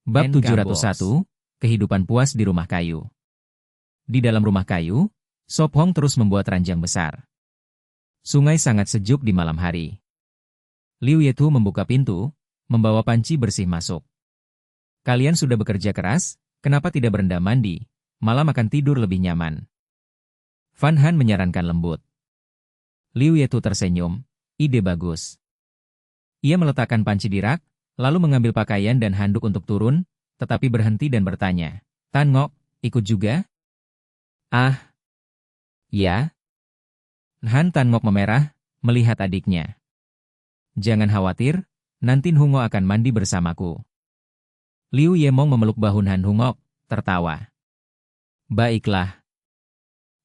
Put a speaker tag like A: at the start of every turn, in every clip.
A: Bab
B: NK
A: 701, Kehidupan Puas di Rumah Kayu. Di dalam rumah kayu, Sop Hong terus membuat ranjang besar. Sungai sangat sejuk di malam hari. Liu Yetu membuka pintu, membawa panci bersih masuk. Kalian sudah bekerja keras, kenapa tidak berendam mandi, malah makan tidur lebih nyaman? Fan Han menyarankan lembut. Liu Yetu tersenyum, ide bagus. Ia meletakkan panci di rak, lalu mengambil pakaian dan handuk untuk turun, tetapi berhenti dan bertanya, Tan Ngok, ikut juga? Ah, ya. Han Tan Ngok memerah, melihat adiknya. Jangan khawatir, nanti Hungo akan mandi bersamaku. Liu Yemong memeluk bahu Han Hungok, tertawa. Baiklah.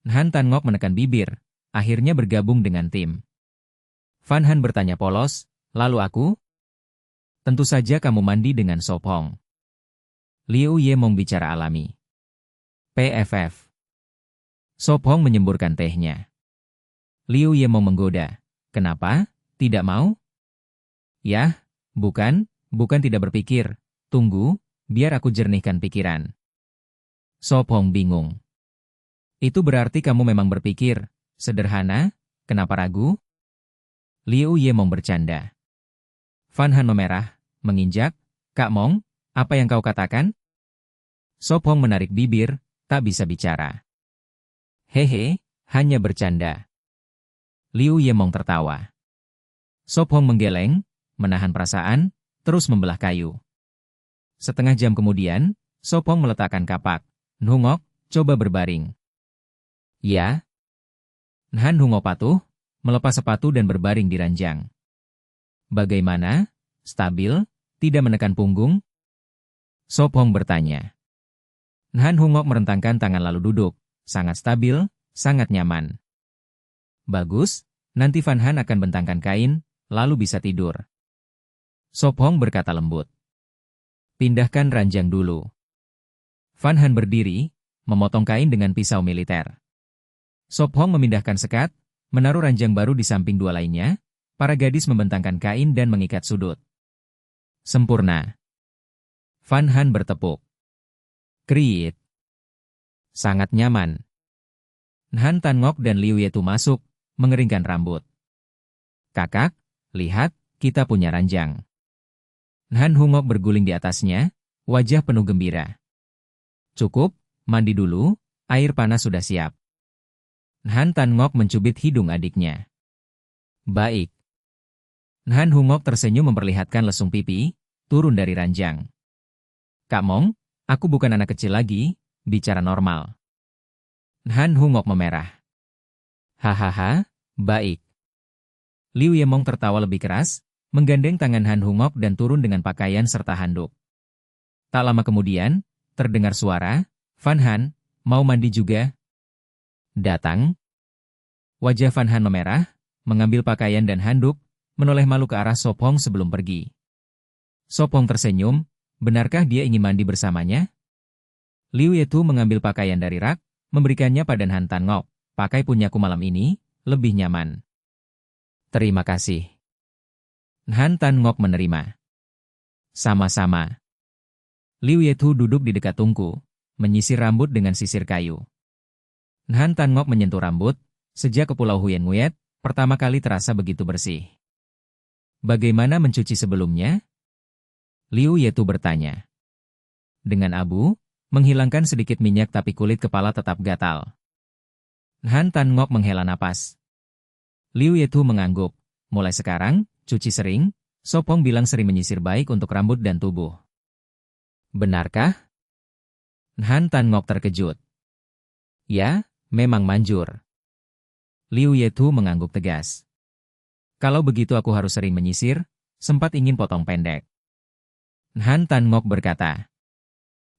A: Han Tan Ngok menekan bibir, akhirnya bergabung dengan tim. Fan Han bertanya polos, lalu aku? Tentu saja kamu mandi dengan Sop Hong. Liu Yemong bicara alami. PFF. Sop Hong menyemburkan tehnya. Liu Yemong menggoda. Kenapa? Tidak mau? Yah, bukan tidak berpikir. Tunggu, biar aku jernihkan pikiran. Sop Hong bingung. Itu berarti kamu memang berpikir. Sederhana, kenapa ragu? Liu Yemong bercanda. Fan Han memerah, menginjak. Kak Mong, apa yang kau katakan? Sop Hong menarik bibir, tak bisa bicara. Hehe, hanya bercanda. Liu Yemong tertawa. Sop Hong menggeleng, menahan perasaan, terus membelah kayu. Setengah jam kemudian, Sop Hong meletakkan kapak. Nhungok, coba berbaring. Ya. Han Hungok patuh, melepas sepatu dan berbaring di ranjang. Bagaimana? Stabil? Tidak menekan punggung? Sop Hong bertanya. Han Hungok merentangkan tangan lalu duduk. Sangat stabil, sangat nyaman. Bagus, nanti Fan Han akan bentangkan kain, lalu bisa tidur. Sop Hong berkata lembut. Pindahkan ranjang dulu. Fan Han berdiri, memotong kain dengan pisau militer. Sop Hong memindahkan sekat, menaruh ranjang baru di samping dua lainnya, para gadis membentangkan kain dan mengikat sudut. Sempurna. Fan Han bertepuk. Kriit. Sangat nyaman. Han Tan Ngok dan Liu Yetu masuk, mengeringkan rambut. Kakak, lihat, kita punya ranjang. Han Hungok berguling di atasnya, wajah penuh gembira. Cukup, mandi dulu, air panas sudah siap. Han Tan Ngok mencubit hidung adiknya. Baik. Han Hungok tersenyum memperlihatkan lesung pipi, turun dari ranjang. Kak Mong, aku bukan anak kecil lagi, bicara normal. Han Hungok memerah. Hahaha, baik. Liu Yemong tertawa lebih keras, menggandeng tangan Han Hungok dan turun dengan pakaian serta handuk. Tak lama kemudian, terdengar suara, Fan Han, mau mandi juga? Datang. Wajah Fan Han memerah, mengambil pakaian dan handuk, menoleh malu ke arah Sop Hong sebelum pergi. Sop Hong tersenyum, benarkah dia ingin mandi bersamanya? Liu Yetu mengambil pakaian dari rak, memberikannya pada Han Tan Ngok. Pakai punyaku malam ini, lebih nyaman. Terima kasih. Han Tan Ngok menerima. Sama-sama. Liu Yetu duduk di dekat tungku, menyisir rambut dengan sisir kayu. Han Tan Ngok menyentuh rambut, sejak ke Pulau Huyen Nguyet, pertama kali terasa begitu bersih. Bagaimana mencuci sebelumnya? Liu Yetu bertanya. Dengan abu, menghilangkan sedikit minyak tapi kulit kepala tetap gatal. Han Tan Ngok menghela napas. Liu Yetu mengangguk. Mulai sekarang, cuci sering, Sop Hong bilang sering menyisir baik untuk rambut dan tubuh. Benarkah? Han Tan Ngok terkejut. Ya, memang manjur. Liu Yetu mengangguk tegas. Kalau begitu aku harus sering menyisir, sempat ingin potong pendek. Han Tan Ngok berkata.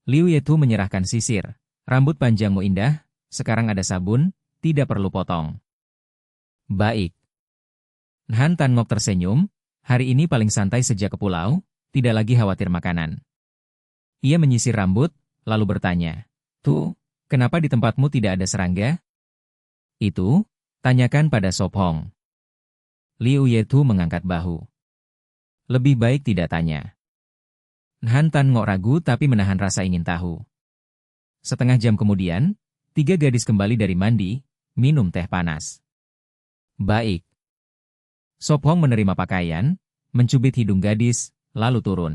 A: Liu Yetu menyerahkan sisir. Rambut panjangmu indah, sekarang ada sabun, tidak perlu potong. Baik. Han Tan Ngok tersenyum, hari ini paling santai sejak ke pulau, tidak lagi khawatir makanan. Ia menyisir rambut, lalu bertanya, Tuh, kenapa di tempatmu tidak ada serangga? Itu, tanyakan pada Sop Hong. Liu Yetu mengangkat bahu. Lebih baik tidak tanya. Han Tan Ngok ragu tapi menahan rasa ingin tahu. Setengah jam kemudian, 3 gadis kembali dari mandi, minum teh panas. Baik. Sop Hong menerima pakaian, mencubit hidung gadis, lalu turun.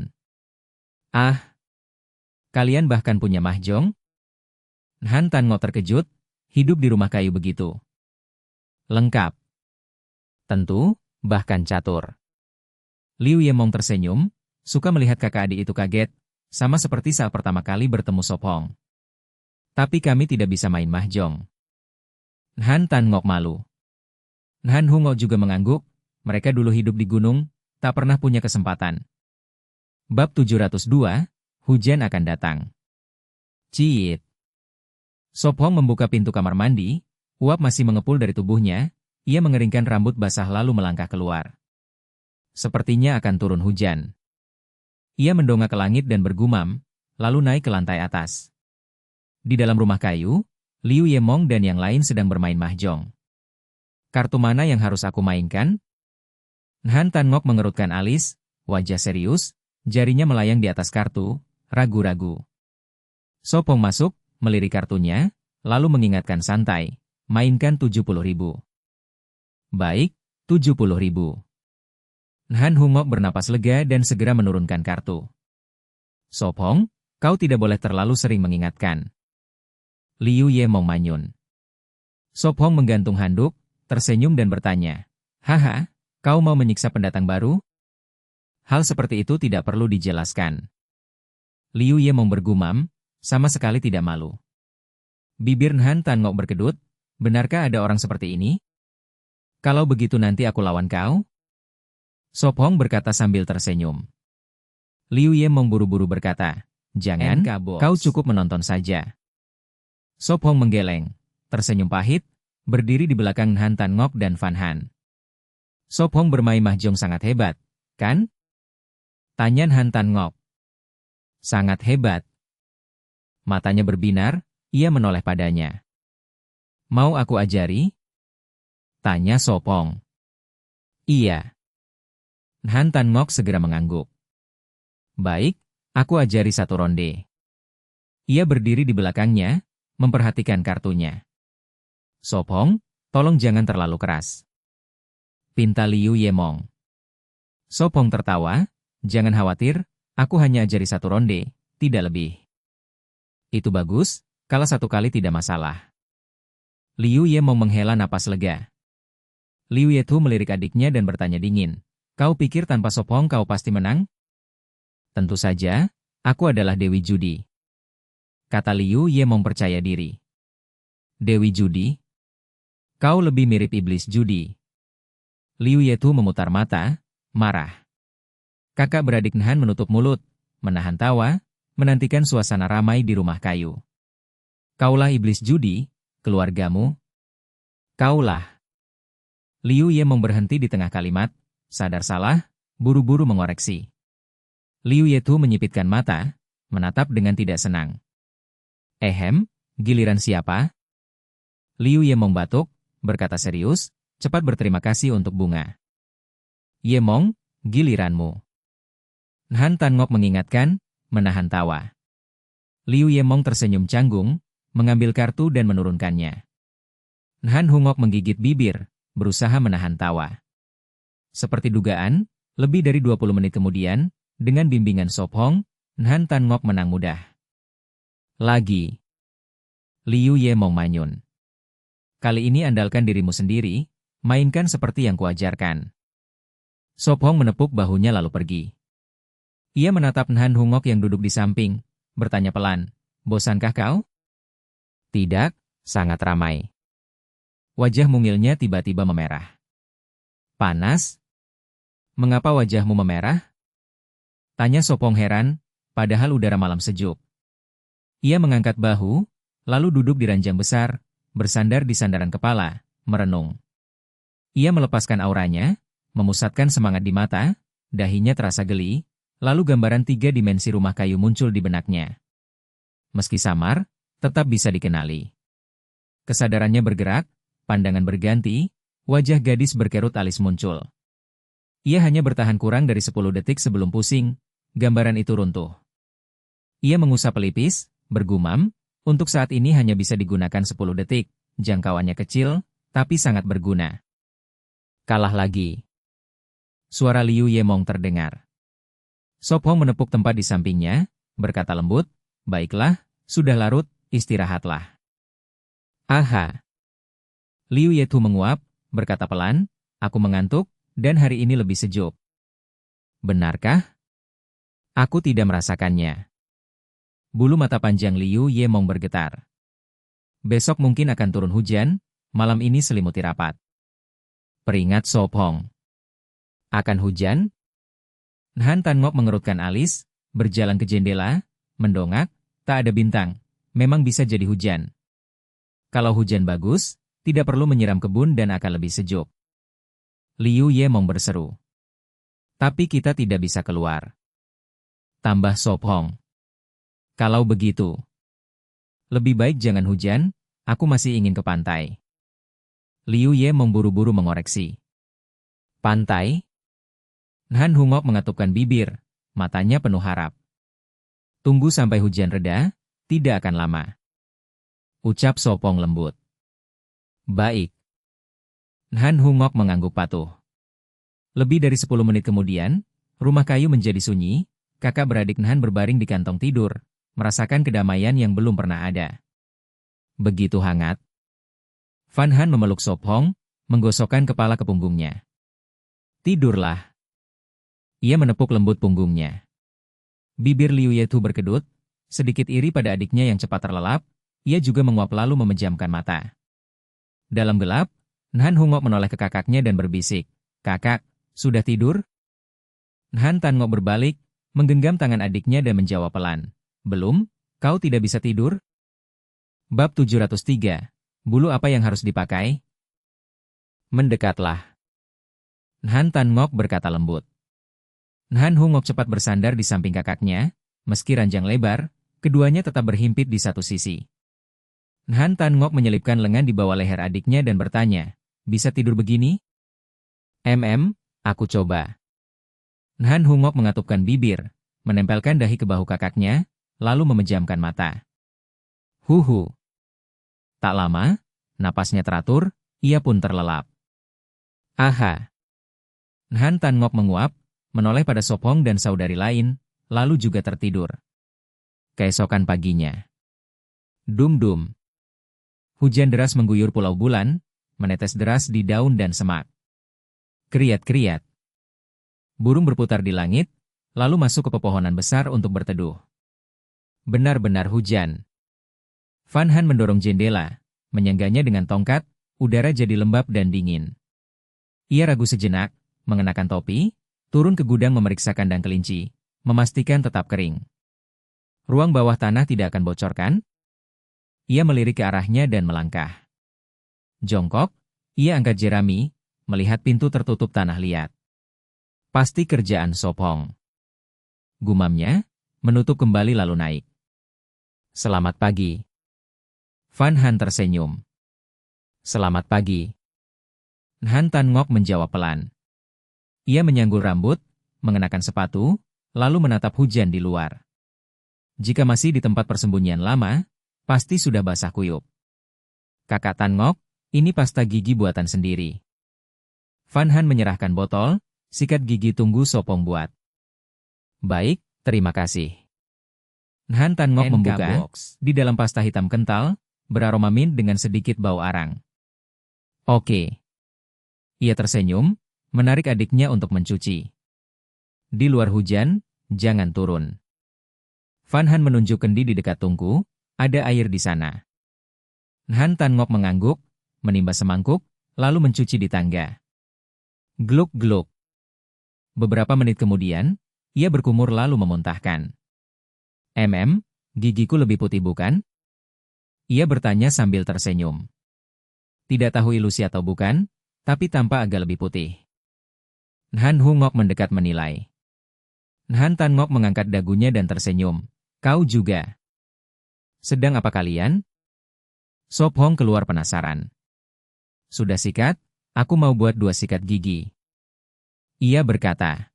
A: Ah, kalian bahkan punya mahjong? Han Tan Ngok terkejut, hidup di rumah kayu begitu. Lengkap. Tentu, bahkan catur. Liu Yemong tersenyum, suka melihat kakak adik itu kaget, sama seperti saat pertama kali bertemu Sop Hong. Tapi kami tidak bisa main mahjong. Han Tan Ngok malu. Han Hu Ngok juga mengangguk, mereka dulu hidup di gunung, tak pernah punya kesempatan. Bab 702, hujan akan datang. Ciit. Sop Hong membuka pintu kamar mandi, uap masih mengepul dari tubuhnya, ia mengeringkan rambut basah lalu melangkah keluar. Sepertinya akan turun hujan. Ia mendongak ke langit dan bergumam, lalu naik ke lantai atas. Di dalam rumah kayu, Liu Yemong dan yang lain sedang bermain mahjong. Kartu mana yang harus aku mainkan? Han Tan Ngok mengerutkan alis, wajah serius, jarinya melayang di atas kartu, ragu-ragu. Sop Hong masuk, melirik kartunya, lalu mengingatkan santai, mainkan 70.000. Baik, 70.000. Han Hu Ngok bernapas lega dan segera menurunkan kartu. Sop Hong, kau tidak boleh terlalu sering mengingatkan. Liu Yemong manyun. Sop Hong menggantung handuk, tersenyum dan bertanya, haha, kau mau menyiksa pendatang baru? Hal seperti itu tidak perlu dijelaskan. Liu Yemong bergumam, sama sekali tidak malu. Bibir Han Tan Ngok berkedut, benarkah ada orang seperti ini? Kalau begitu nanti aku lawan kau? Sop Hong berkata sambil tersenyum. Liu Yemong buru-buru berkata, jangan, kau cukup menonton saja. Sop Hong menggeleng, tersenyum pahit, berdiri di belakang Han Tan Ngok dan Fan Han. Sop Hong bermain mahjong sangat hebat, kan? Tanya Han Tan Ngok. Sangat hebat. Matanya berbinar, ia menoleh padanya. Mau aku ajari? Tanya Sop Hong. Iya. Han Tan Ngok segera mengangguk. Baik, aku ajari satu ronde. Ia berdiri di belakangnya, memperhatikan kartunya. Sop Hong, tolong jangan terlalu keras. Pinta Liu Yemong. Sop Hong tertawa, jangan khawatir, aku hanya ajari satu ronde, tidak lebih. Itu bagus, kalah satu kali tidak masalah. Liu Yemong menghela napas lega. Liu Yetu melirik adiknya dan bertanya dingin. Kau pikir tanpa Sop Hong kau pasti menang? Tentu saja, aku adalah Dewi Judi. Kata Liu Yemong percaya diri. Dewi Judi? Kau lebih mirip iblis judi. Liu Yetu memutar mata, marah. Kakak beradik Han menutup mulut, menahan tawa, menantikan suasana ramai di rumah kayu. Kaulah iblis judi, keluargamu. Kaulah. Liu Yemong berhenti di tengah kalimat, sadar salah, buru-buru mengoreksi. Liu Yetu menyipitkan mata, menatap dengan tidak senang. Giliran siapa? Liu Yemong batuk, berkata serius, cepat berterima kasih untuk bunga. Yemong, giliranmu. Han Tan Ngok mengingatkan, menahan tawa. Liu Yemong tersenyum canggung, mengambil kartu dan menurunkannya. Han Hu Ngok menggigit bibir, berusaha menahan tawa. Seperti dugaan, lebih dari 20 menit kemudian, dengan bimbingan Sop Hong, Han Tan Ngok menang mudah. Lagi. Liu Yemong manyun. Kali ini andalkan dirimu sendiri, mainkan seperti yang kuajarkan. Sop Hong menepuk bahunya lalu pergi. Ia menatap Han Hu Ngok yang duduk di samping, bertanya pelan, bosankah kau? Tidak, sangat ramai. Wajah mungilnya tiba-tiba memerah. Panas? Mengapa wajahmu memerah? Tanya Sop Hong heran, padahal udara malam sejuk. Ia mengangkat bahu, lalu duduk di ranjang besar, bersandar di sandaran kepala, merenung. Ia melepaskan auranya, memusatkan semangat di mata, dahinya terasa geli, lalu gambaran 3 dimensi rumah kayu muncul di benaknya. Meski samar, tetap bisa dikenali. Kesadarannya bergerak, pandangan berganti, wajah gadis berkerut alis muncul. Ia hanya bertahan kurang dari 10 detik sebelum pusing, gambaran itu runtuh. Ia mengusap pelipis, bergumam, untuk saat ini hanya bisa digunakan 10 detik, jangkauannya kecil, tapi sangat berguna. Kalah lagi. Suara Liu Yemong terdengar. Sop Hong menepuk tempat di sampingnya, berkata lembut, "Baiklah, sudah larut, istirahatlah." Aha. Liu Yetu menguap, berkata pelan, "Aku mengantuk, dan hari ini lebih sejuk." Benarkah? Aku tidak merasakannya. Bulu mata panjang Liu Yemong bergetar. Besok mungkin akan turun hujan, malam ini selimuti rapat. Peringat Sop Hong. Akan hujan? Han Tan Ngok mengerutkan alis, berjalan ke jendela, mendongak, tak ada bintang, memang bisa jadi hujan. Kalau hujan bagus, tidak perlu menyiram kebun dan akan lebih sejuk. Liu Yemong berseru. Tapi kita tidak bisa keluar. Tambah Sop Hong. Kalau begitu, lebih baik jangan hujan, aku masih ingin ke pantai. Liu Ye memburu-buru mengoreksi. Pantai? Han Hungok mengatupkan bibir, matanya penuh harap. Tunggu sampai hujan reda, tidak akan lama. Ucap Sopong lembut. Baik. Han Hungok mengangguk patuh. Lebih dari 10 menit kemudian, rumah kayu menjadi sunyi, kakak beradik Han berbaring di kantong tidur, merasakan kedamaian yang belum pernah ada. Begitu hangat. Van Han memeluk Sop Hong, menggosokkan kepala ke punggungnya. Tidurlah. Ia menepuk lembut punggungnya. Bibir Liu Yetu berkedut, sedikit iri pada adiknya yang cepat terlelap, ia juga menguap lalu memejamkan mata. Dalam gelap, Han Hungok menoleh ke kakaknya dan berbisik, "Kakak, sudah tidur?" Han Tan Ngok berbalik, menggenggam tangan adiknya dan menjawab pelan, "Belum, kau tidak bisa tidur?" Bab 703. Bulu apa yang harus dipakai? Mendekatlah. Han Tan Ngok berkata lembut. Han Hungok cepat bersandar di samping kakaknya, meski ranjang lebar, keduanya tetap berhimpit di satu sisi. Han Tan Ngok menyelipkan lengan di bawah leher adiknya dan bertanya, "Bisa tidur begini?" Aku coba." Han Hungok mengatupkan bibir, menempelkan dahi ke bahu kakaknya, lalu memejamkan mata. Huhu. Tak lama, napasnya teratur, ia pun terlelap. Aha. Han Tan Ngok menguap, menoleh pada Sop Hong dan saudari lain, lalu juga tertidur. Keesokan paginya. Dum-dum. Hujan deras mengguyur Pulau Bulan, menetes deras di daun dan semak. Kriat-kriat. Burung berputar di langit, lalu masuk ke pepohonan besar untuk berteduh. Benar-benar hujan. Van Han mendorong jendela, menyangganya dengan tongkat, udara jadi lembab dan dingin. Ia ragu sejenak, mengenakan topi, turun ke gudang memeriksa kandang kelinci, memastikan tetap kering. Ruang bawah tanah tidak akan bocor kan? Ia melirik ke arahnya dan melangkah. Jongkok, ia angkat jerami, melihat pintu tertutup tanah liat. Pasti kerjaan Sop Hong. Gumamnya, menutup kembali lalu naik. Selamat pagi. Van Han tersenyum. Selamat pagi. Han Tan Ngok menjawab pelan. Ia menyanggul rambut, mengenakan sepatu, lalu menatap hujan di luar. Jika masih di tempat persembunyian lama, pasti sudah basah kuyup. Kakak Tan Ngok, ini pasta gigi buatan sendiri. Van Han menyerahkan botol, sikat gigi tunggu Sopong buat. Baik, terima kasih. Han Tan Ngok membuka, di dalam pasta hitam kental, beraroma mint dengan sedikit bau arang. Oke. Ia tersenyum, menarik adiknya untuk mencuci. Di luar hujan, jangan turun. Van Han menunjuk kendi di dekat tungku, ada air di sana. Han Tan Ngok mengangguk, menimba semangkuk, lalu mencuci di tangga. Gluk-gluk. Beberapa menit kemudian, ia berkumur lalu memuntahkan. Gigiku lebih putih bukan? Ia bertanya sambil tersenyum. Tidak tahu ilusi atau bukan, tapi tampak agak lebih putih. Han Hungok mendekat menilai. Han Tan Ngok mengangkat dagunya dan tersenyum. Kau juga. Sedang apa kalian? Sop Hong keluar penasaran. Sudah sikat, aku mau buat 2 sikat gigi. Ia berkata.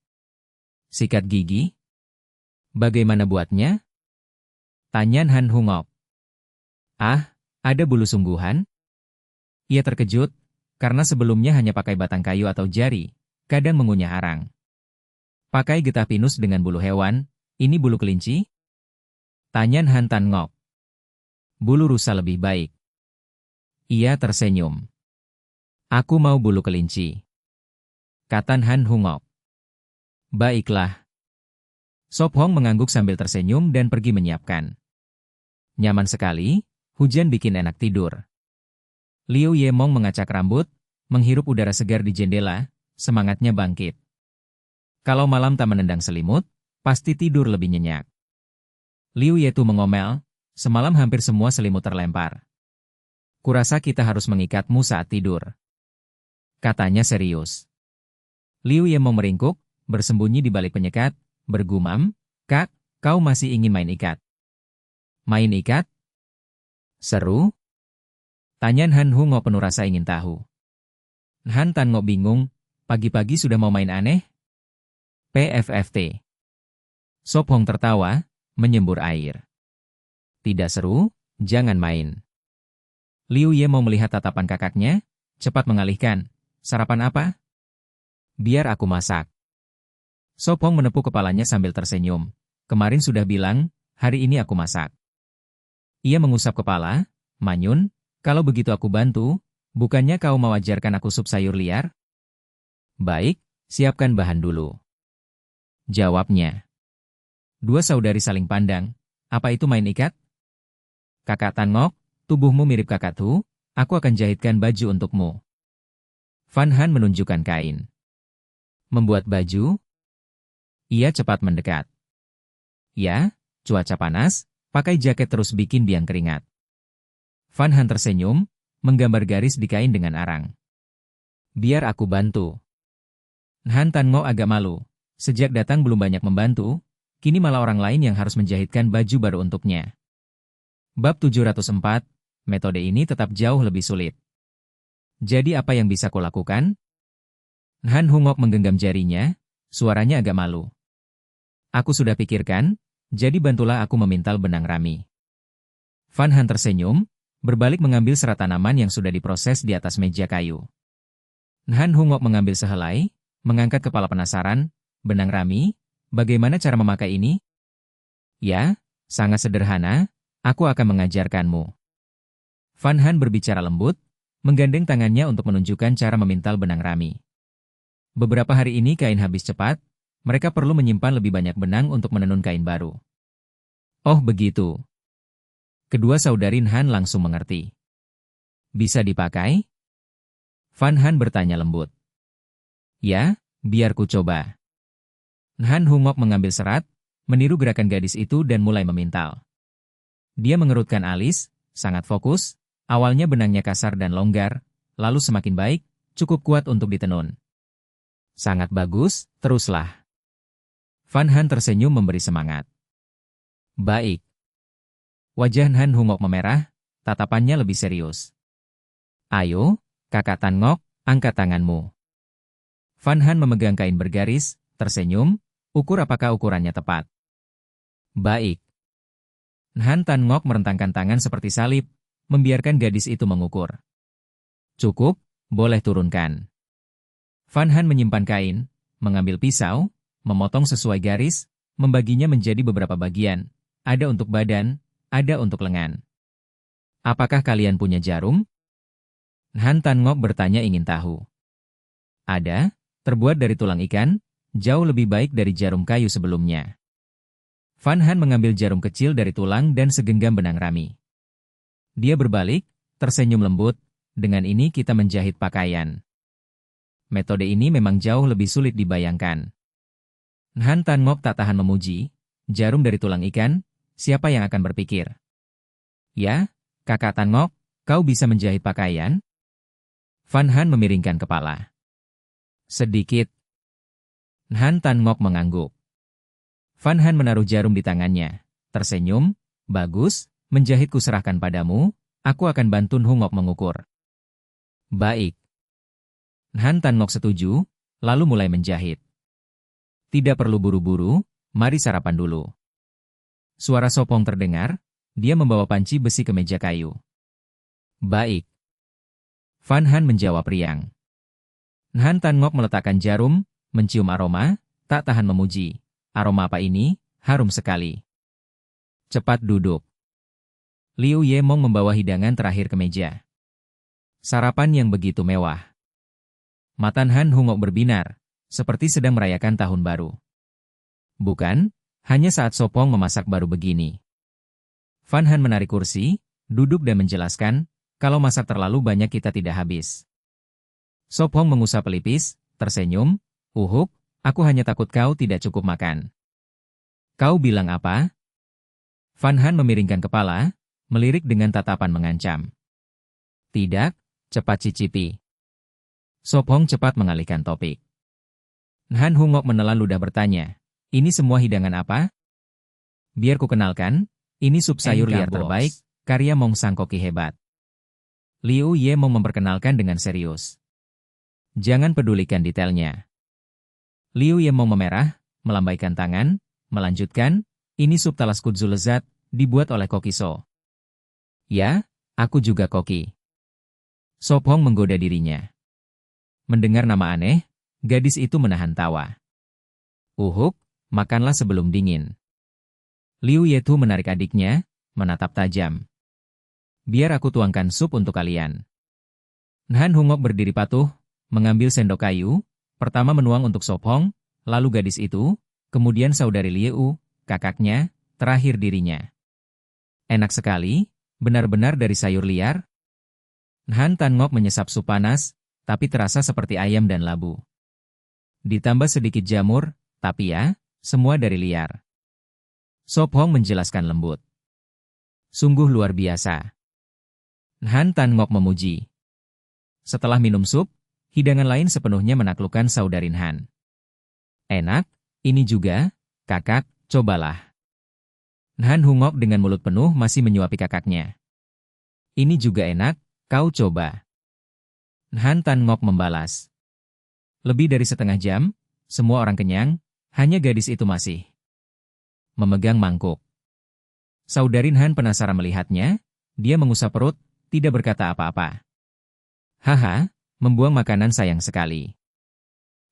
A: Sikat gigi? Bagaimana buatnya? Tanya Han Hungok. Ah, ada bulu sungguhan? Ia terkejut, karena sebelumnya hanya pakai batang kayu atau jari, kadang mengunyah arang. Pakai getah pinus dengan bulu hewan, ini bulu kelinci? Tanya Han Tan Ngok. Bulu rusa lebih baik. Ia tersenyum. Aku mau bulu kelinci. Kata Han Hungok. Baiklah. Sop Hong mengangguk sambil tersenyum dan pergi menyiapkan. Nyaman sekali, hujan bikin enak tidur. Liu Yemong mengacak rambut, menghirup udara segar di jendela, semangatnya bangkit. Kalau malam tak menendang selimut, pasti tidur lebih nyenyak. Liu Yetu mengomel, semalam hampir semua selimut terlempar. Kurasa kita harus mengikatmu saat tidur. Katanya serius. Liu Yemong meringkuk, bersembunyi di balik penyekat, bergumam, Kak, kau masih ingin main ikat? Main ikat? Seru? Tanya Han Hungok penuh rasa ingin tahu. Han Tan Ngok bingung, pagi-pagi sudah mau main aneh? PFFT. Sop Hong tertawa, menyembur air. Tidak seru, jangan main. Liu Ye mau melihat tatapan kakaknya, cepat mengalihkan. Sarapan apa? Biar aku masak. Sop Hong menepuk kepalanya sambil tersenyum. Kemarin sudah bilang, hari ini aku masak. Ia mengusap kepala, manyun, kalau begitu aku bantu, bukannya kau mau ajarkan aku sup sayur liar? Baik, siapkan bahan dulu. Jawabnya. Dua saudari saling pandang, apa itu main ikat? Kakak Tan Ngok, tubuhmu mirip kakak Tu, aku akan jahitkan baju untukmu. Fan Han menunjukkan kain. Membuat baju? Ia cepat mendekat. Ya, cuaca panas, pakai jaket terus bikin biang keringat. Fan Han tersenyum, menggambar garis di kain dengan arang. Biar aku bantu. Han Tan Ngok agak malu. Sejak datang belum banyak membantu, kini malah orang lain yang harus menjahitkan baju baru untuknya. Bab 704, metode ini tetap jauh lebih sulit. Jadi apa yang bisa kulakukan? Han Hungok menggenggam jarinya, suaranya agak malu. Aku sudah pikirkan, jadi bantulah aku memintal benang rami. Fan Han tersenyum, berbalik mengambil serat tanaman yang sudah diproses di atas meja kayu. Han Hungok mengambil sehelai, mengangkat kepala penasaran, benang rami, bagaimana cara memakai ini? Ya, sangat sederhana, aku akan mengajarkanmu. Fan Han berbicara lembut, menggandeng tangannya untuk menunjukkan cara memintal benang rami. Beberapa hari ini kain habis cepat, mereka perlu menyimpan lebih banyak benang untuk menenun kain baru. Oh begitu. Kedua saudari Han langsung mengerti. Bisa dipakai? Fan Han bertanya lembut. Ya, biar ku coba. Han Hungok mengambil serat, meniru gerakan gadis itu dan mulai memintal. Dia mengerutkan alis, sangat fokus, awalnya benangnya kasar dan longgar, lalu semakin baik, cukup kuat untuk ditenun. Sangat bagus, teruslah. Fan Han tersenyum memberi semangat. Baik. Wajah Han Hungok memerah, tatapannya lebih serius. Ayo, kakak Tan Ngok, angkat tanganmu. Fan Han memegang kain bergaris, tersenyum, ukur apakah ukurannya tepat. Baik. Han Tan Ngok merentangkan tangan seperti salib, membiarkan gadis itu mengukur. Cukup, boleh turunkan. Fan Han menyimpan kain, mengambil pisau, memotong sesuai garis, membaginya menjadi beberapa bagian, ada untuk badan, ada untuk lengan. Apakah kalian punya jarum? Han Tan Ngok bertanya ingin tahu. Ada, terbuat dari tulang ikan, jauh lebih baik dari jarum kayu sebelumnya. Fan Han mengambil jarum kecil dari tulang dan segenggam benang rami. Dia berbalik, tersenyum lembut, dengan ini kita menjahit pakaian. Metode ini memang jauh lebih sulit dibayangkan. Han Tan Ngok tak tahan memuji, jarum dari tulang ikan, siapa yang akan berpikir? Ya, kakak Tan Ngok, kau bisa menjahit pakaian? Fan Han memiringkan kepala. Sedikit. Han Tan Ngok mengangguk. Fan Han menaruh jarum di tangannya, tersenyum, bagus, menjahit kuserahkan padamu, aku akan bantu Hungok mengukur. Baik. Han Tan Ngok setuju, lalu mulai menjahit. Tidak perlu buru-buru, mari sarapan dulu. Suara Sop Hong terdengar, dia membawa panci besi ke meja kayu. Baik. Van Han menjawab riang. Han Tan Ngok meletakkan jarum, mencium aroma, tak tahan memuji. Aroma apa ini? Harum sekali. Cepat duduk. Liu Ye Mong membawa hidangan terakhir ke meja. Sarapan yang begitu mewah. Mata Han Hungok berbinar, seperti sedang merayakan tahun baru. Bukan, hanya saat Sop Hong memasak baru begini. Van Han menarik kursi, duduk dan menjelaskan, kalau masak terlalu banyak kita tidak habis. Sop Hong mengusap pelipis, tersenyum, uhuk, aku hanya takut kau tidak cukup makan. Kau bilang apa? Van Han memiringkan kepala, melirik dengan tatapan mengancam. Tidak, cepat cicipi. Sop Hong cepat mengalihkan topik. Han Hungok menelan ludah bertanya, ini semua hidangan apa? Biar ku kenalkan, ini sup sayur liar terbaik, karya Mong Sang koki hebat. Liu Ye Mong memperkenalkan dengan serius. Jangan pedulikan detailnya. Liu Ye Mong memerah, melambaikan tangan, melanjutkan, ini sup talas kudzu lezat, dibuat oleh koki So. Ya, aku juga koki. Sop Hong menggoda dirinya. Mendengar nama aneh, gadis itu menahan tawa. Uhuk, makanlah sebelum dingin. Liu Yetu menarik adiknya, menatap tajam. Biar aku tuangkan sup untuk kalian. Han Hungok berdiri patuh, mengambil sendok kayu, pertama menuang untuk Sop Hong, lalu gadis itu, kemudian saudari Liu, kakaknya, terakhir dirinya. Enak sekali, benar-benar dari sayur liar. Han Tan Ngok menyesap sup panas, tapi terasa seperti ayam dan labu. Ditambah sedikit jamur, tapi ya, semua dari liar. Sop Hong menjelaskan lembut. Sungguh luar biasa. Han Tan Ngok memuji. Setelah minum sup, hidangan lain sepenuhnya menaklukkan saudarin Han. Enak, ini juga, kakak, cobalah. Han Hungok dengan mulut penuh masih menyuapi kakaknya. Ini juga enak, kau coba. Han Tan Ngok membalas. Lebih dari setengah jam, semua orang kenyang, hanya gadis itu masih memegang mangkuk. Saudarin Han penasaran melihatnya, dia mengusap perut, tidak berkata apa-apa. Haha, membuang makanan sayang sekali.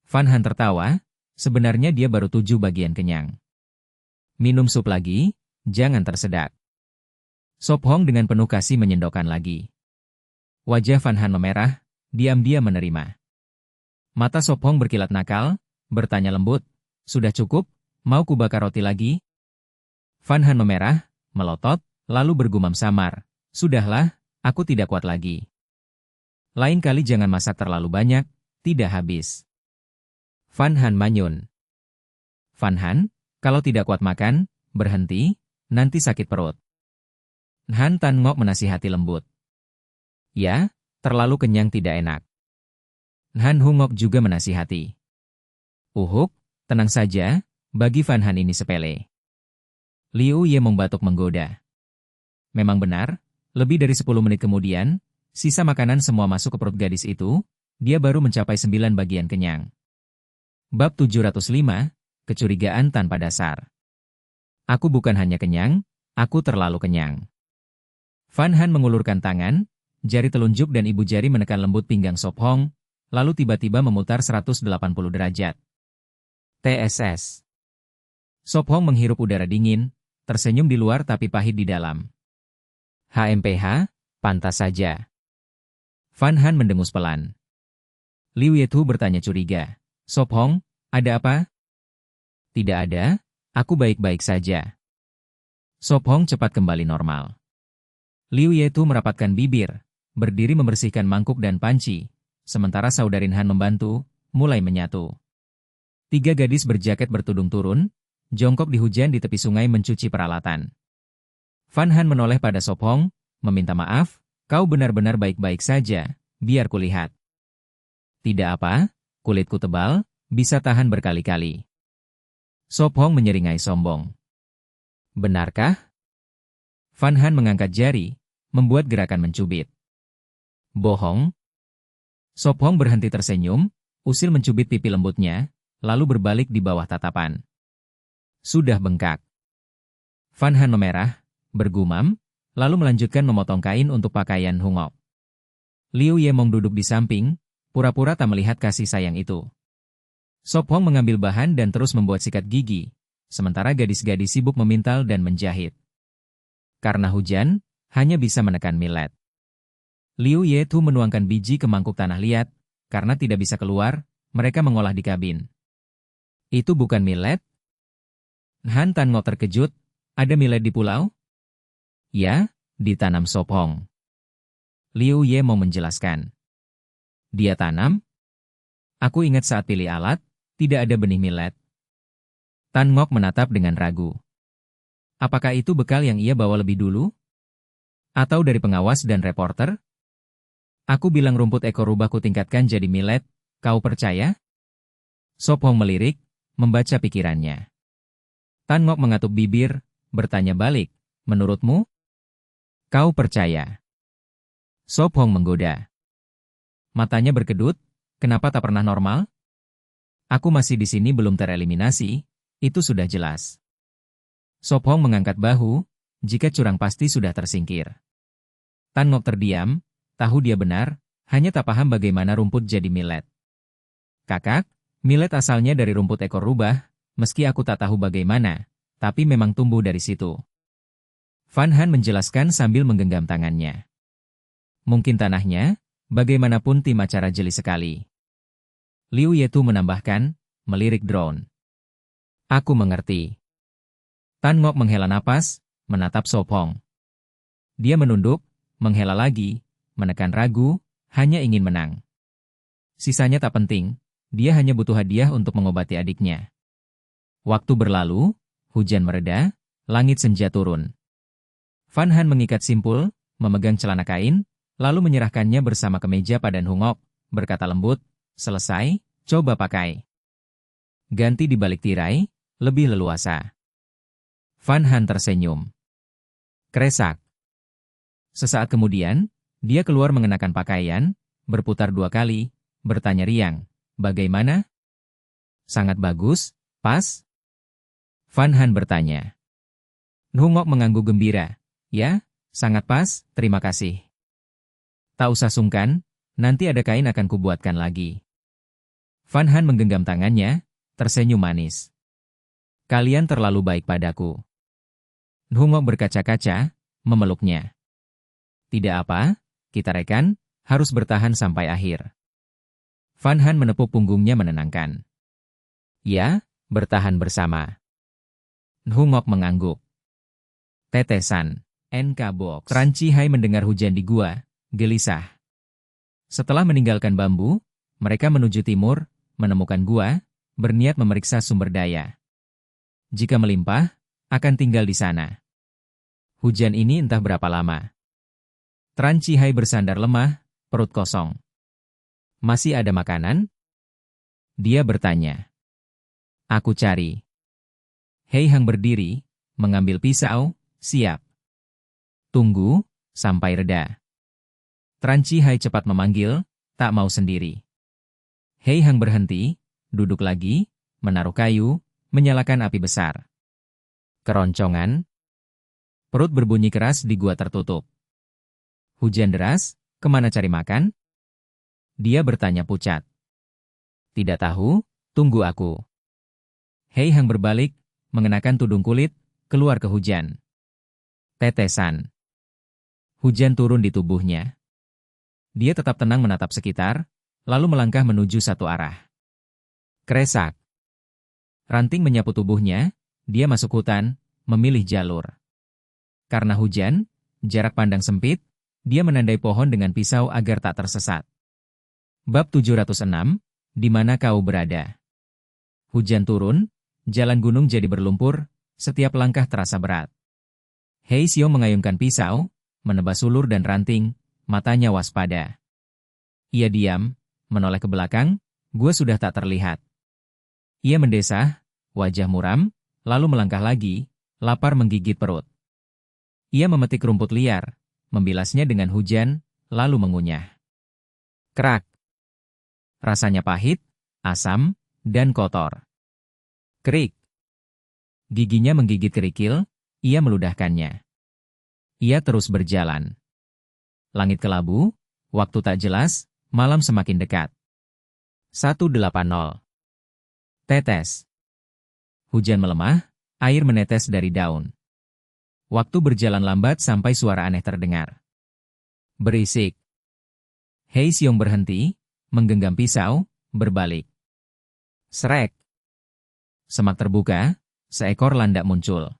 A: Van Han tertawa, sebenarnya dia baru 7 bagian kenyang. Minum sup lagi, jangan tersedak. Sop Hong dengan penuh kasih menyendokkan lagi. Wajah Van Han memerah, diam-diam menerima. Mata Sop Hong berkilat nakal, bertanya lembut, sudah cukup, mau kubakar roti lagi? Van Han memerah, melotot, lalu bergumam samar, sudahlah, aku tidak kuat lagi. Lain kali jangan masak terlalu banyak, tidak habis. Van Han manyun. Van Han, kalau tidak kuat makan, berhenti, nanti sakit perut. Han Tan Ngok menasihati lembut. Ya, terlalu kenyang tidak enak. Han Hungok juga menasihati. Uhuk, tenang saja, bagi Van Han ini sepele. Liu Ye membatuk menggoda. Memang benar, lebih dari 10 menit kemudian, sisa makanan semua masuk ke perut gadis itu, dia baru mencapai 9 bagian kenyang. Bab 705, Kecurigaan Tanpa Dasar. Aku bukan hanya kenyang, aku terlalu kenyang. Van Han mengulurkan tangan, jari telunjuk dan ibu jari menekan lembut pinggang Sop Hong, lalu tiba-tiba memutar 180 derajat. TSS. Sop Hong menghirup udara dingin, tersenyum di luar tapi pahit di dalam. HMPH, pantas saja. Van Han mendengus pelan. Liu Yetu bertanya curiga. Sop Hong, ada apa? Tidak ada, aku baik-baik saja. Sop Hong cepat kembali normal. Liu Yetu merapatkan bibir, berdiri membersihkan mangkuk dan panci, sementara saudarin Han membantu, mulai menyatu. 3 gadis berjaket bertudung turun, jongkok di hujan di tepi sungai mencuci peralatan. Van Han menoleh pada Sop Hong, meminta maaf, kau benar-benar baik-baik saja, biar kulihat. Tidak apa, kulitku tebal, bisa tahan berkali-kali. Sop Hong menyeringai sombong. Benarkah? Van Han mengangkat jari, membuat gerakan mencubit. Bohong. Sop Hong berhenti tersenyum, usil mencubit pipi lembutnya, lalu berbalik di bawah tatapan. Sudah bengkak. Van Han memerah, bergumam, lalu melanjutkan memotong kain untuk pakaian Hungok. Liu Yemong duduk di samping, pura-pura tak melihat kasih sayang itu. Sop Hong mengambil bahan dan terus membuat sikat gigi, sementara gadis-gadis sibuk memintal dan menjahit. Karena hujan, hanya bisa menekan millet. Liu Yetu menuangkan biji ke mangkuk tanah liat, karena tidak bisa keluar, mereka mengolah di kabin. Itu bukan millet? Han Tan Ngok terkejut, ada millet di pulau? Ya, ditanam Sop Hong. Liu Ye mau menjelaskan. Dia tanam? Aku ingat saat pilih alat, tidak ada benih millet. Tan Ngok menatap dengan ragu. Apakah itu bekal yang ia bawa lebih dulu? Atau dari pengawas dan reporter? Aku bilang rumput ekor rubah kutingkatkan jadi millet, kau percaya? Sop Hong melirik, membaca pikirannya. Tan Ngok mengatup bibir, bertanya balik, menurutmu? Kau percaya? Sop Hong menggoda. Matanya berkedut, kenapa tak pernah normal? Aku masih di sini belum tereliminasi, itu sudah jelas. Sop Hong mengangkat bahu, jika curang pasti sudah tersingkir. Tan Ngok terdiam, tahu dia benar, hanya tak paham bagaimana rumput jadi millet. Kakak, millet asalnya dari rumput ekor rubah, meski aku tak tahu bagaimana, tapi memang tumbuh dari situ. Van Han menjelaskan sambil menggenggam tangannya. Mungkin tanahnya, bagaimanapun tim acara jeli sekali. Liu Yetu menambahkan, melirik drone. Aku mengerti. Tan Ngok menghela napas, menatap Sop Hong. Dia menunduk, menghela lagi, menekan ragu, hanya ingin menang. Sisanya tak penting, dia hanya butuh hadiah untuk mengobati adiknya. Waktu berlalu, hujan mereda, langit senja turun. Van Han mengikat simpul, memegang celana kain, lalu menyerahkannya bersama kemeja padan Hungok, berkata lembut, selesai, coba pakai. Ganti di balik tirai, lebih leluasa. Van Han tersenyum. Kresak. Sesaat kemudian, dia keluar mengenakan pakaian, berputar 2 kali, bertanya riang, bagaimana? Sangat bagus, pas? Van Han bertanya. Hungok mengangguk gembira, ya, sangat pas, terima kasih. Tak usah sungkan, nanti ada kain akan kubuatkan lagi. Van Han menggenggam tangannya, tersenyum manis. Kalian terlalu baik padaku. Hungok berkaca-kaca, memeluknya. Tidak apa, kita rekan, harus bertahan sampai akhir. Van Han menepuk punggungnya menenangkan. Ya, bertahan bersama. Hungok mengangguk. Tetesan, NK Box. Tran Chihai mendengar hujan di gua, gelisah. Setelah meninggalkan bambu, mereka menuju timur, menemukan gua, berniat memeriksa sumber daya. Jika melimpah, akan tinggal di sana. Hujan ini entah berapa lama. Tran Chihai bersandar lemah, perut kosong. Masih ada makanan? Dia bertanya. Aku cari. Hei Hang berdiri, mengambil pisau, siap. Tunggu, sampai reda. Tran Chihai cepat memanggil, tak mau sendiri. Hei Hang berhenti, duduk lagi, menaruh kayu, menyalakan api besar. Keroncongan. Perut berbunyi keras di gua tertutup. Hujan deras, kemana cari makan? Dia bertanya pucat. Tidak tahu, tunggu aku. Hei Hang berbalik, mengenakan tudung kulit, keluar ke hujan. Tetesan. Hujan turun di tubuhnya. Dia tetap tenang menatap sekitar, lalu melangkah menuju satu arah. Kresak. Ranting menyapu tubuhnya, dia masuk hutan, memilih jalur. Karena hujan, jarak pandang sempit, dia menandai pohon dengan pisau agar tak tersesat. Bab 706, di mana kau berada? Hujan turun, jalan gunung jadi berlumpur, setiap langkah terasa berat. Hei Xiong mengayunkan pisau, menebas ulur dan ranting, matanya waspada. Ia diam, menoleh ke belakang, gua sudah tak terlihat. Ia mendesah, wajah muram, lalu melangkah lagi, lapar menggigit perut. Ia memetik rumput liar, membilasnya dengan hujan, lalu mengunyah. Krak. Rasanya pahit, asam, dan kotor. Krik. Giginya menggigit kerikil, ia meludahkannya. Ia terus berjalan. Langit kelabu, waktu tak jelas, malam semakin dekat. 180. Tetes. Hujan melemah, air menetes dari daun. Waktu berjalan lambat sampai suara aneh terdengar. Berisik. Hei Xiong berhenti, menggenggam pisau, berbalik. Srek. Semak terbuka, seekor landak muncul.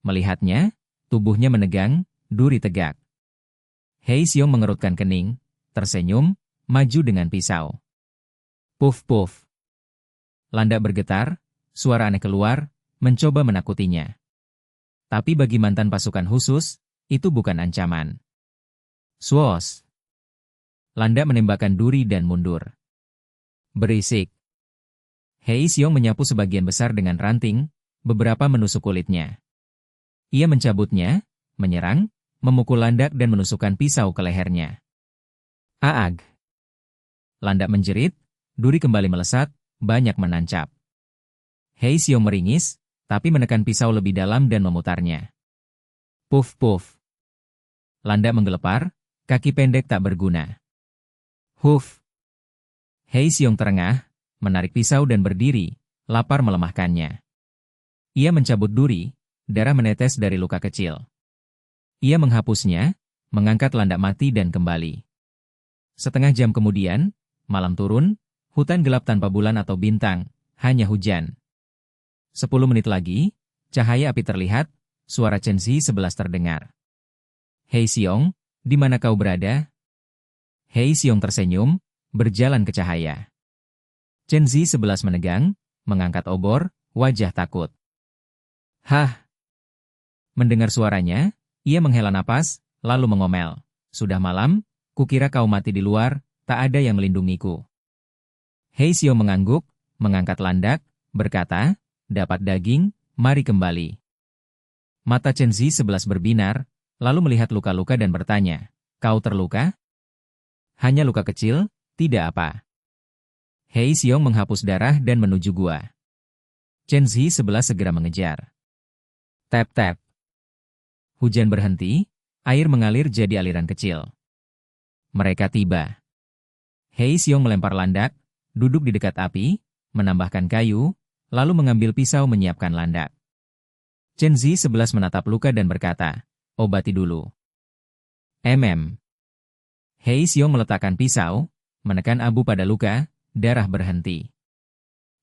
A: Melihatnya, tubuhnya menegang, duri tegak. Hei Xiong mengerutkan kening, tersenyum, maju dengan pisau. Puf-puf. Landak bergetar, suara aneh keluar, mencoba menakutinya. Tapi bagi mantan pasukan khusus, itu bukan ancaman. Swos. Landak menembakkan duri dan mundur. Berisik. Hei Xiong menyapu sebagian besar dengan ranting, beberapa menusuk kulitnya. Ia mencabutnya, menyerang, memukul landak dan menusukkan pisau ke lehernya. Aag. Landak menjerit, duri kembali melesat, banyak menancap. Hei Xiong meringis, tapi menekan pisau lebih dalam dan memutarnya. Puf-puf. Landak menggelepar, kaki pendek tak berguna. Huf. Hei Xiong terengah, menarik pisau dan berdiri, lapar melemahkannya. Ia mencabut duri, darah menetes dari luka kecil. Ia menghapusnya, mengangkat landak mati dan kembali. Setengah jam kemudian, malam turun, hutan gelap tanpa bulan atau bintang, hanya hujan. 10 menit lagi, cahaya api terlihat, suara Chen Zi 11 terdengar. Hei Xiong, di mana kau berada? Hei Xiong tersenyum, berjalan ke cahaya. Chen Zi 11 menegang, mengangkat obor, wajah takut. Hah! Mendengar suaranya, ia menghela napas, lalu mengomel. Sudah malam, kukira kau mati di luar, tak ada yang melindungiku. Hei Xiong mengangguk, mengangkat landak, berkata, dapat daging, mari kembali. Mata Chen Zi 11 berbinar, lalu melihat luka-luka dan bertanya, kau terluka? Hanya luka kecil, tidak apa. Hei Xiong menghapus darah dan menuju gua. Chen Zi 11 segera mengejar. Tap-tap. Hujan berhenti, air mengalir jadi aliran kecil. Mereka tiba. Hei Xiong melempar landak, duduk di dekat api, menambahkan kayu, lalu mengambil pisau menyiapkan landak. Chen Zi 11 menatap luka dan berkata, obati dulu. Hei Xiong meletakkan pisau, menekan abu pada luka, darah berhenti.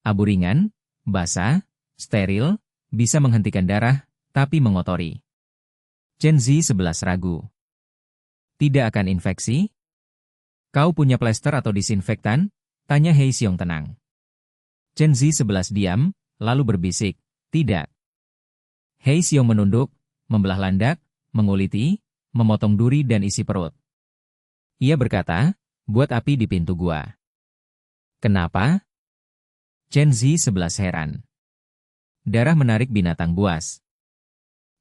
A: Abu ringan, basah, steril, bisa menghentikan darah, tapi mengotori. Chen Zi 11 ragu. Tidak akan infeksi? Kau punya plester atau disinfektan? Tanya Hei Xiong tenang. Chen Zi 11 diam, lalu berbisik, tidak. Hei Xiong menunduk, membelah landak, menguliti, memotong duri dan isi perut. Ia berkata, buat api di pintu gua. Kenapa? Chen Zi 11 heran. Darah menarik binatang buas.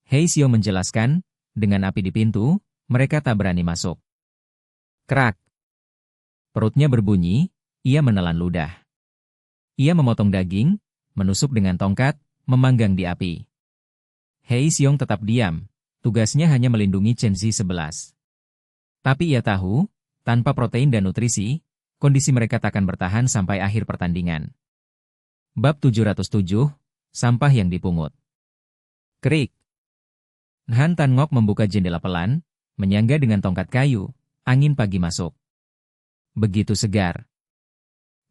A: Hei Xiong menjelaskan, dengan api di pintu, mereka tak berani masuk. Krak. Perutnya berbunyi, ia menelan ludah. Ia memotong daging, menusuk dengan tongkat, memanggang di api. Hei Xiong tetap diam, tugasnya hanya melindungi Chen Zi 11. Tapi ia tahu, tanpa protein dan nutrisi, kondisi mereka takkan bertahan sampai akhir pertandingan. Bab 707, Sampah yang dipungut. Krik. Han Tan Ngok membuka jendela pelan, menyangga dengan tongkat kayu, angin pagi masuk. Begitu segar.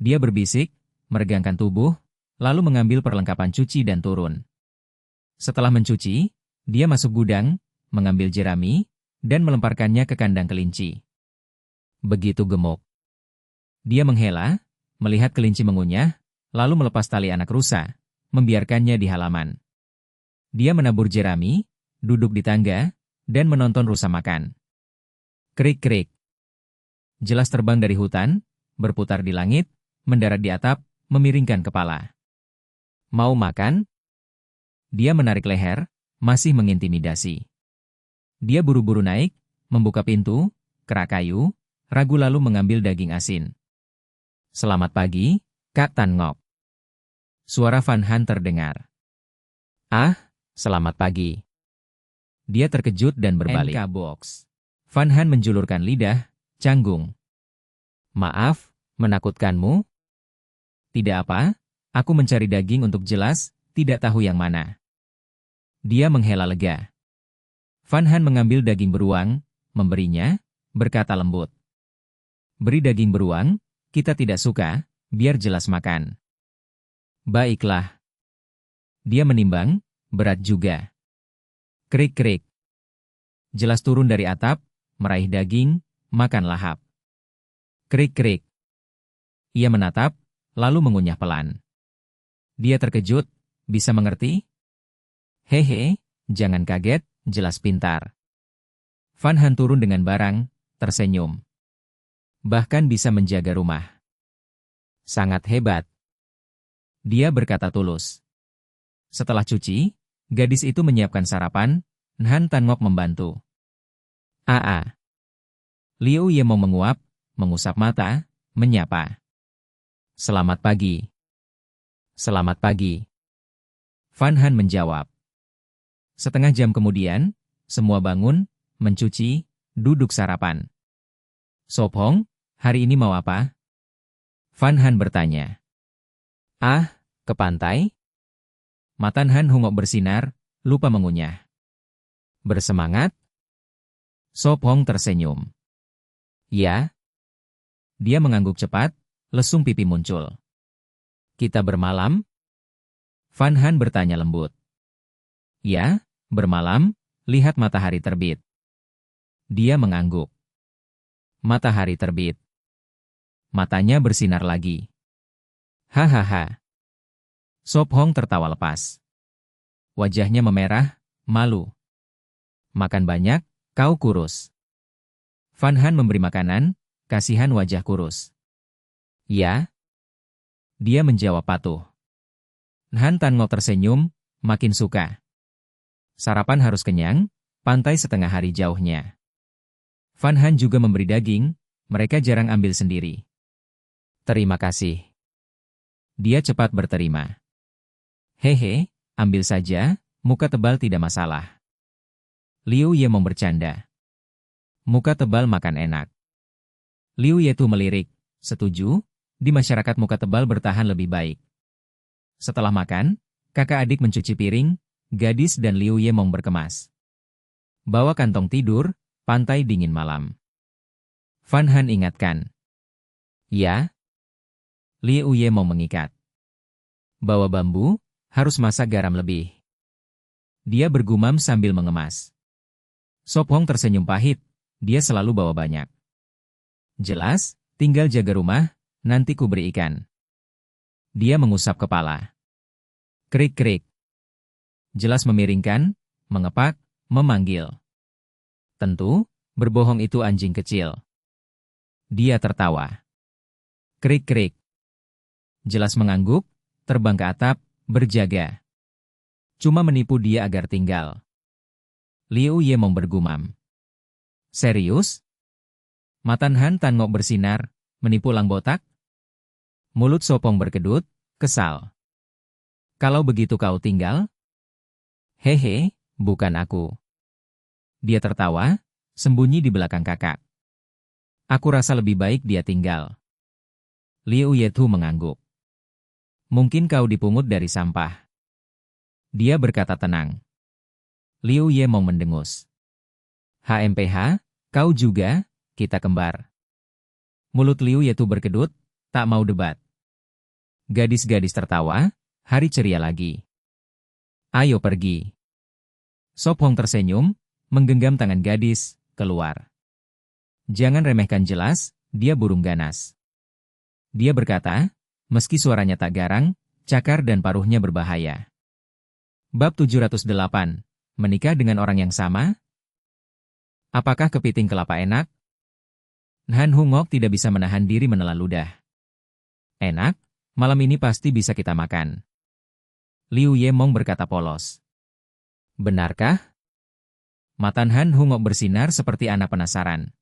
A: Dia berbisik, meregangkan tubuh, lalu mengambil perlengkapan cuci dan turun. Setelah mencuci, dia masuk gudang, mengambil jerami, dan melemparkannya ke kandang kelinci. Begitu gemuk. Dia menghela, melihat kelinci mengunyah, lalu melepas tali anak rusa, membiarkannya di halaman. Dia menabur jerami, duduk di tangga, dan menonton rusa makan. Krik-krik. Jelas terbang dari hutan, berputar di langit, mendarat di atap, memiringkan kepala. Mau makan? Dia menarik leher, masih mengintimidasi. Dia buru-buru naik, membuka pintu, kerak kayu, ragu lalu mengambil daging asin. Selamat pagi, Kak Tan Ngok. Suara Van Han terdengar. Ah, Selamat pagi. Dia terkejut dan berbalik. NK Box. Van Han menjulurkan lidah, canggung. Maaf, menakutkanmu? Tidak apa, aku mencari daging untuk jelas, tidak tahu yang mana. Dia menghela lega. Van Han mengambil daging beruang, memberinya, berkata lembut. Beri daging beruang, kita tidak suka, biar jelas makan. Baiklah. Dia menimbang, berat juga. Krik-krik. Jelas turun dari atap, meraih daging, makan lahap. Krik-krik. Ia menatap, lalu mengunyah pelan. Dia terkejut, bisa mengerti? Hehe, jangan kaget, jelas pintar. Van Han turun dengan barang, tersenyum. Bahkan bisa menjaga rumah. Sangat hebat. Dia berkata tulus. Setelah cuci, gadis itu menyiapkan sarapan, Han Tangok membantu. Aa. Liu Ye mau menguap, mengusap mata, menyapa. Selamat pagi. Selamat pagi. Van Han menjawab. Setengah jam kemudian, semua bangun, mencuci, duduk sarapan. Sop Hong, hari ini mau apa? Van Han bertanya. Ah, ke pantai? Mata Han Hungok bersinar, lupa mengunyah. Bersemangat? Sop Hong tersenyum. Ya. Dia mengangguk cepat, lesung pipi muncul. Kita bermalam? Van Han bertanya lembut. Ya, bermalam, lihat matahari terbit. Dia mengangguk. Matahari terbit. Matanya bersinar lagi. Hahaha. Sop Hong tertawa lepas. Wajahnya memerah, malu. Makan banyak, kau kurus. Van Han memberi makanan, kasihan wajah kurus. Ya. Dia menjawab patuh. Han Tangok tersenyum, makin suka. Sarapan harus kenyang, pantai setengah hari jauhnya. Van Han juga memberi daging, mereka jarang ambil sendiri. Terima kasih. Dia cepat berterima. Hehe, ambil saja, muka tebal tidak masalah. Liu Ye mau bercanda. Muka tebal makan enak. Liu Ye tu melirik, setuju, di masyarakat muka tebal bertahan lebih baik. Setelah makan, kakak adik mencuci piring, gadis dan Liu Ye mau berkemas. Bawa kantong tidur, pantai dingin malam. Van Han ingatkan. Ya. Liu Ye mau mengikat. Bawa bambu, harus masak garam lebih. Dia bergumam sambil mengemas. Sop Hong tersenyum pahit, dia selalu bawa banyak. Jelas, tinggal jaga rumah, nanti ku beri ikan. Dia mengusap kepala. Krik-krik. Jelas memiringkan, mengepak, memanggil. Tentu, berbohong itu anjing kecil. Dia tertawa. Krik-krik. Jelas mengangguk, terbang ke atap, berjaga. Cuma menipu dia agar tinggal. Liu Ye mau bergumam. Serius? Mata Han Tangok bersinar, menipu lang botak? Mulut Sopong berkedut, kesal. Kalau begitu kau tinggal? Hehe, bukan aku. Dia tertawa, sembunyi di belakang kakak. Aku rasa lebih baik dia tinggal. Liu Ye tu mengangguk. Mungkin kau dipungut dari sampah. Dia berkata tenang. Liu Ye mau mendengus. HMPH, kau juga, kita kembar. Mulut Liu Ye tu berkedut, tak mau debat. Gadis-gadis tertawa, hari ceria lagi. Ayo pergi. Sop Hong tersenyum, menggenggam tangan gadis, keluar. Jangan remehkan jelas, dia burung ganas. Dia berkata, meski suaranya tak garang, cakar dan paruhnya berbahaya. Bab 708, menikah dengan orang yang sama? Apakah kepiting kelapa enak? Han Hungok tidak bisa menahan diri menelan ludah. Enak, malam ini pasti bisa kita makan. Liu Ye Mong berkata polos. Benarkah? Mata Han Hungok bersinar seperti anak penasaran.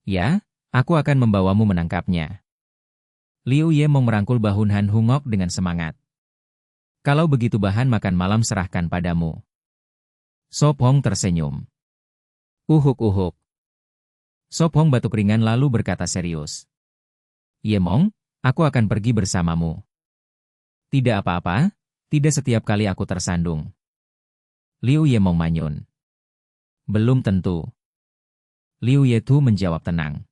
A: Ya, aku akan membawamu menangkapnya. Liu Ye Mong merangkul bahu Han Hungok dengan semangat. Kalau begitu bahan makan malam serahkan padamu. Sop Hong tersenyum. Uhuk-uhuk. Sop Hong batuk ringan lalu berkata serius. Ye Mong, aku akan pergi bersamamu. Tidak apa-apa, tidak setiap kali aku tersandung. Liu Ye Mong manyun. Belum tentu. Liu Yetu menjawab tenang.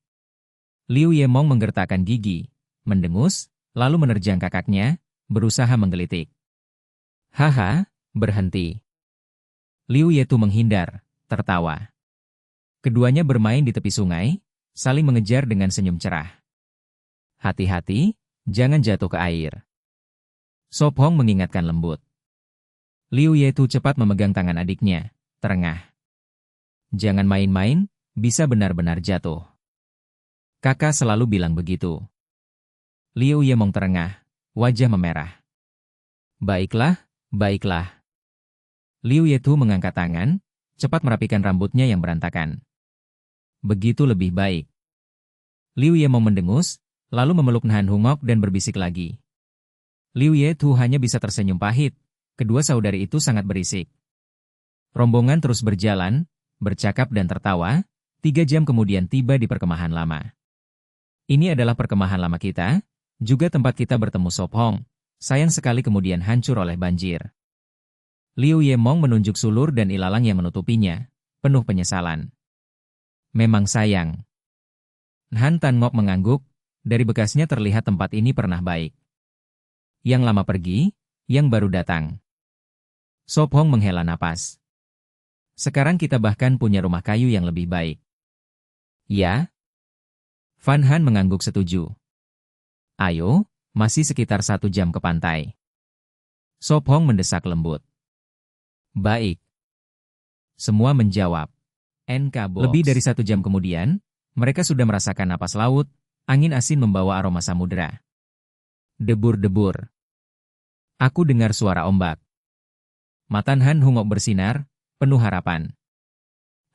A: Liu Ye Mong menggertakkan gigi, mendengus, lalu menerjang kakaknya, berusaha menggelitik. Haha, berhenti. Liu Yetu menghindar, tertawa. Keduanya bermain di tepi sungai, saling mengejar dengan senyum cerah. Hati-hati, jangan jatuh ke air. Sop Hong mengingatkan lembut. Liu Yetu cepat memegang tangan adiknya, terengah. Jangan main-main, bisa benar-benar jatuh. Kakak selalu bilang begitu. Liu Ye Mong terengah, wajah memerah. Baiklah, baiklah. Liu Yetu mengangkat tangan, cepat merapikan rambutnya yang berantakan. Begitu lebih baik. Liu Ye Mong mendengus, lalu memeluk Han Hungok dan berbisik lagi. Liu Yetu hanya bisa tersenyum pahit, kedua saudari itu sangat berisik. Rombongan terus berjalan, bercakap dan tertawa, 3 jam kemudian tiba di perkemahan lama. Ini adalah perkemahan lama kita, juga tempat kita bertemu Sop Hong, sayang sekali kemudian hancur oleh banjir. Liu Ye Mong menunjuk sulur dan ilalang yang menutupinya, penuh penyesalan. Memang sayang. Han Tan Ngok mengangguk, dari bekasnya terlihat tempat ini pernah baik. Yang lama pergi, yang baru datang. Sop Hong menghela napas. Sekarang kita bahkan punya rumah kayu yang lebih baik. Ya? Fan Han mengangguk setuju. Ayo, masih sekitar 1 jam ke pantai. Sop Hong mendesak lembut. Baik. Semua menjawab. NK Box. Lebih dari 1 jam kemudian, mereka sudah merasakan napas laut, angin asin membawa aroma samudera. Debur-debur. Aku dengar suara ombak. Mata Han Hungok bersinar, penuh harapan.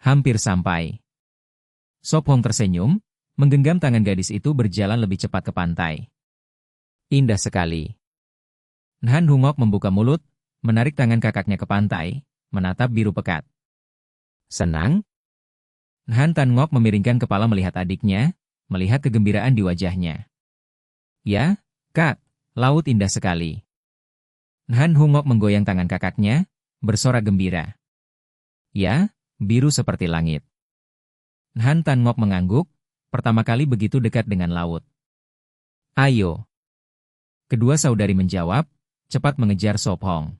A: Hampir sampai. Sop Hong tersenyum, menggenggam tangan gadis itu berjalan lebih cepat ke pantai. Indah sekali. Han Hungok membuka mulut, menarik tangan kakaknya ke pantai, menatap biru pekat. Senang? Han Tan Ngok memiringkan kepala melihat adiknya, melihat kegembiraan di wajahnya. Ya, Kak, laut indah sekali. Han Hungok menggoyang tangan kakaknya, bersorak gembira. Ya, biru seperti langit. Han Tan Ngok mengangguk, pertama kali begitu dekat dengan laut. Ayo. Kedua saudari menjawab, cepat mengejar Sop Hong.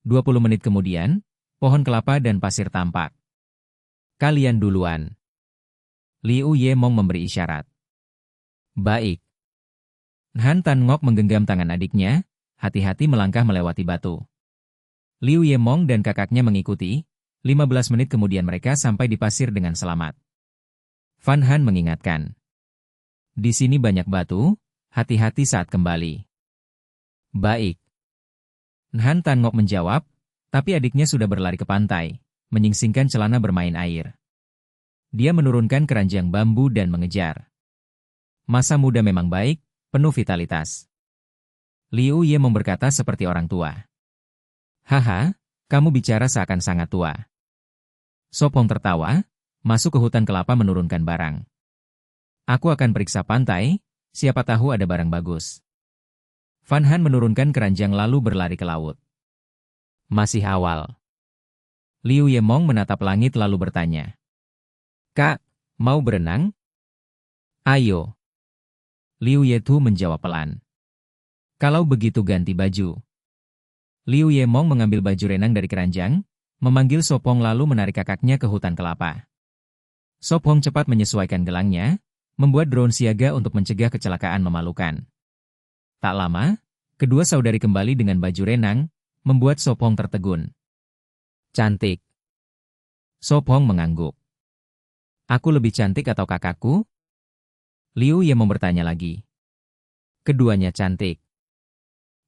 A: 20 menit kemudian, pohon kelapa dan pasir tampak. Kalian duluan. Liu Ye Mong memberi isyarat. Baik. Han Tan Ngok menggenggam tangan adiknya, hati-hati melangkah melewati batu. Liu Ye Mong dan kakaknya mengikuti, 15 menit kemudian mereka sampai di pasir dengan selamat. Fan Han mengingatkan. Di sini banyak batu, hati-hati saat kembali. Baik. Han Tan Ngok menjawab, tapi adiknya sudah berlari ke pantai, menyingsingkan celana bermain air. Dia menurunkan keranjang bambu dan mengejar. Masa muda memang baik, penuh vitalitas. Liu Ye Mong berkata seperti orang tua. Haha, kamu bicara seakan sangat tua. Sop Hong tertawa, masuk ke hutan kelapa menurunkan barang. Aku akan periksa pantai, siapa tahu ada barang bagus. Fan Han menurunkan keranjang lalu berlari ke laut. Masih awal. Liu Ye Mong menatap langit lalu bertanya. Kak, mau berenang? Ayo. Liu Yetu menjawab pelan. Kalau begitu ganti baju. Liu Ye Mong mengambil baju renang dari keranjang, memanggil Sop Hong lalu menarik kakaknya ke hutan kelapa. Sop Hong cepat menyesuaikan gelangnya, membuat drone siaga untuk mencegah kecelakaan memalukan. Tak lama, kedua saudari kembali dengan baju renang, membuat Sop Hong tertegun. Cantik. Sop Hong mengangguk. Aku lebih cantik atau kakakku? Liu Ye Mong bertanya lagi. Keduanya cantik.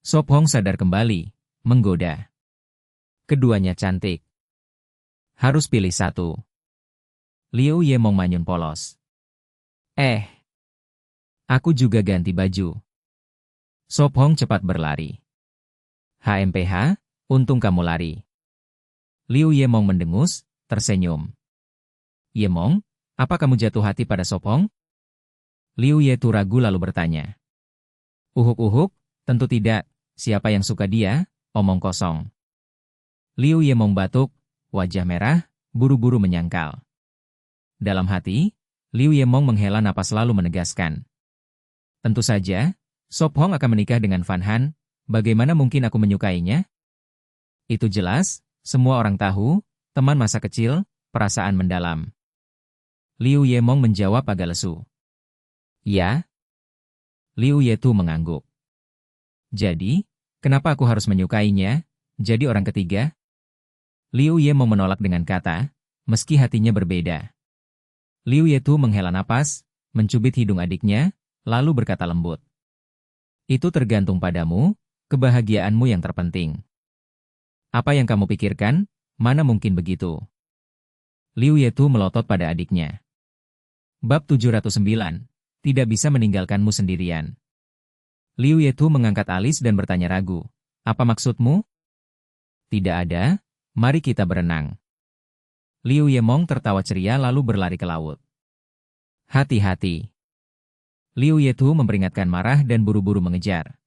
A: Sop Hong sadar kembali, menggoda. Keduanya cantik. Harus pilih satu. Liu Ye Mong manyun polos. Aku juga ganti baju. Sop Hong cepat berlari. HMPH, untung kamu lari. Liu Yemong mendengus, tersenyum. Yemong, apa kamu jatuh hati pada Sop Hong? Liu Yetu ragu lalu bertanya. Uhuk-uhuk, tentu tidak, siapa yang suka dia, omong kosong. Liu Yemong batuk, wajah merah, buru-buru menyangkal. Dalam hati, Liu Yemong menghela napas lalu menegaskan. Tentu saja, Sop Hong akan menikah dengan Fan Han, bagaimana mungkin aku menyukainya? Itu jelas, semua orang tahu, teman masa kecil, perasaan mendalam. Liu Yemong menjawab agak lesu. Ya? Liu Yetu mengangguk. Jadi, kenapa aku harus menyukainya, jadi orang ketiga? Liu Yemong menolak dengan kata, meski hatinya berbeda. Liu Yetu menghela napas, mencubit hidung adiknya, lalu berkata lembut. Itu tergantung padamu, kebahagiaanmu yang terpenting. Apa yang kamu pikirkan, mana mungkin begitu? Liu Yetu melotot pada adiknya. Bab 709, tidak bisa meninggalkanmu sendirian. Liu Yetu mengangkat alis dan bertanya ragu. Apa maksudmu? Tidak ada, mari kita berenang. Liu Yemong tertawa ceria lalu berlari ke laut. Hati-hati. Liu Yetu memperingatkan marah dan buru-buru mengejar.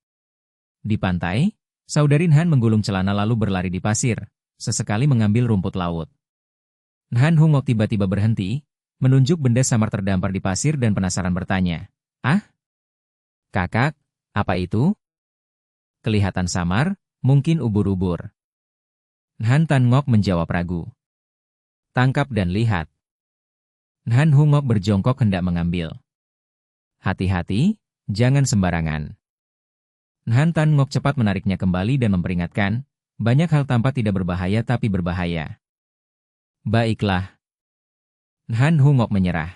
A: Di pantai, Saudarin Han menggulung celana lalu berlari di pasir, sesekali mengambil rumput laut. Han Hungok tiba-tiba berhenti, menunjuk benda samar terdampar di pasir dan penasaran bertanya. Ah? Kakak, apa itu? Kelihatan samar, mungkin ubur-ubur. Han Tan Ngok menjawab ragu. Tangkap dan lihat. Han Hungok berjongkok hendak mengambil. Hati-hati, jangan sembarangan. Han Tan Ngok cepat menariknya kembali dan memperingatkan, banyak hal tampak tidak berbahaya tapi berbahaya. Baiklah. Han Hungok menyerah.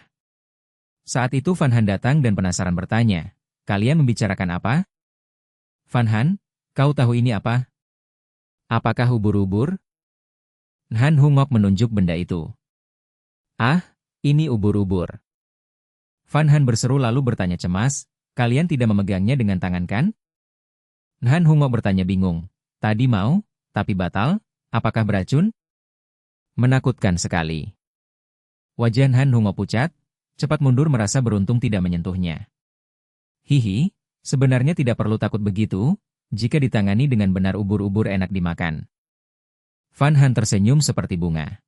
A: Saat itu Fan Han datang dan penasaran bertanya, kalian membicarakan apa? Fan Han, kau tahu ini apa? Apakah ubur-ubur? Han Hungok menunjuk benda itu. Ah, ini ubur-ubur. Fan Han berseru lalu bertanya cemas, kalian tidak memegangnya dengan tangan kan? Han Hungok bertanya bingung, tadi mau, tapi batal, apakah beracun? Menakutkan sekali. Wajah Han Hungok pucat, cepat mundur merasa beruntung tidak menyentuhnya. Hihi, sebenarnya tidak perlu takut begitu, jika ditangani dengan benar ubur-ubur enak dimakan. Fan Han tersenyum seperti bunga.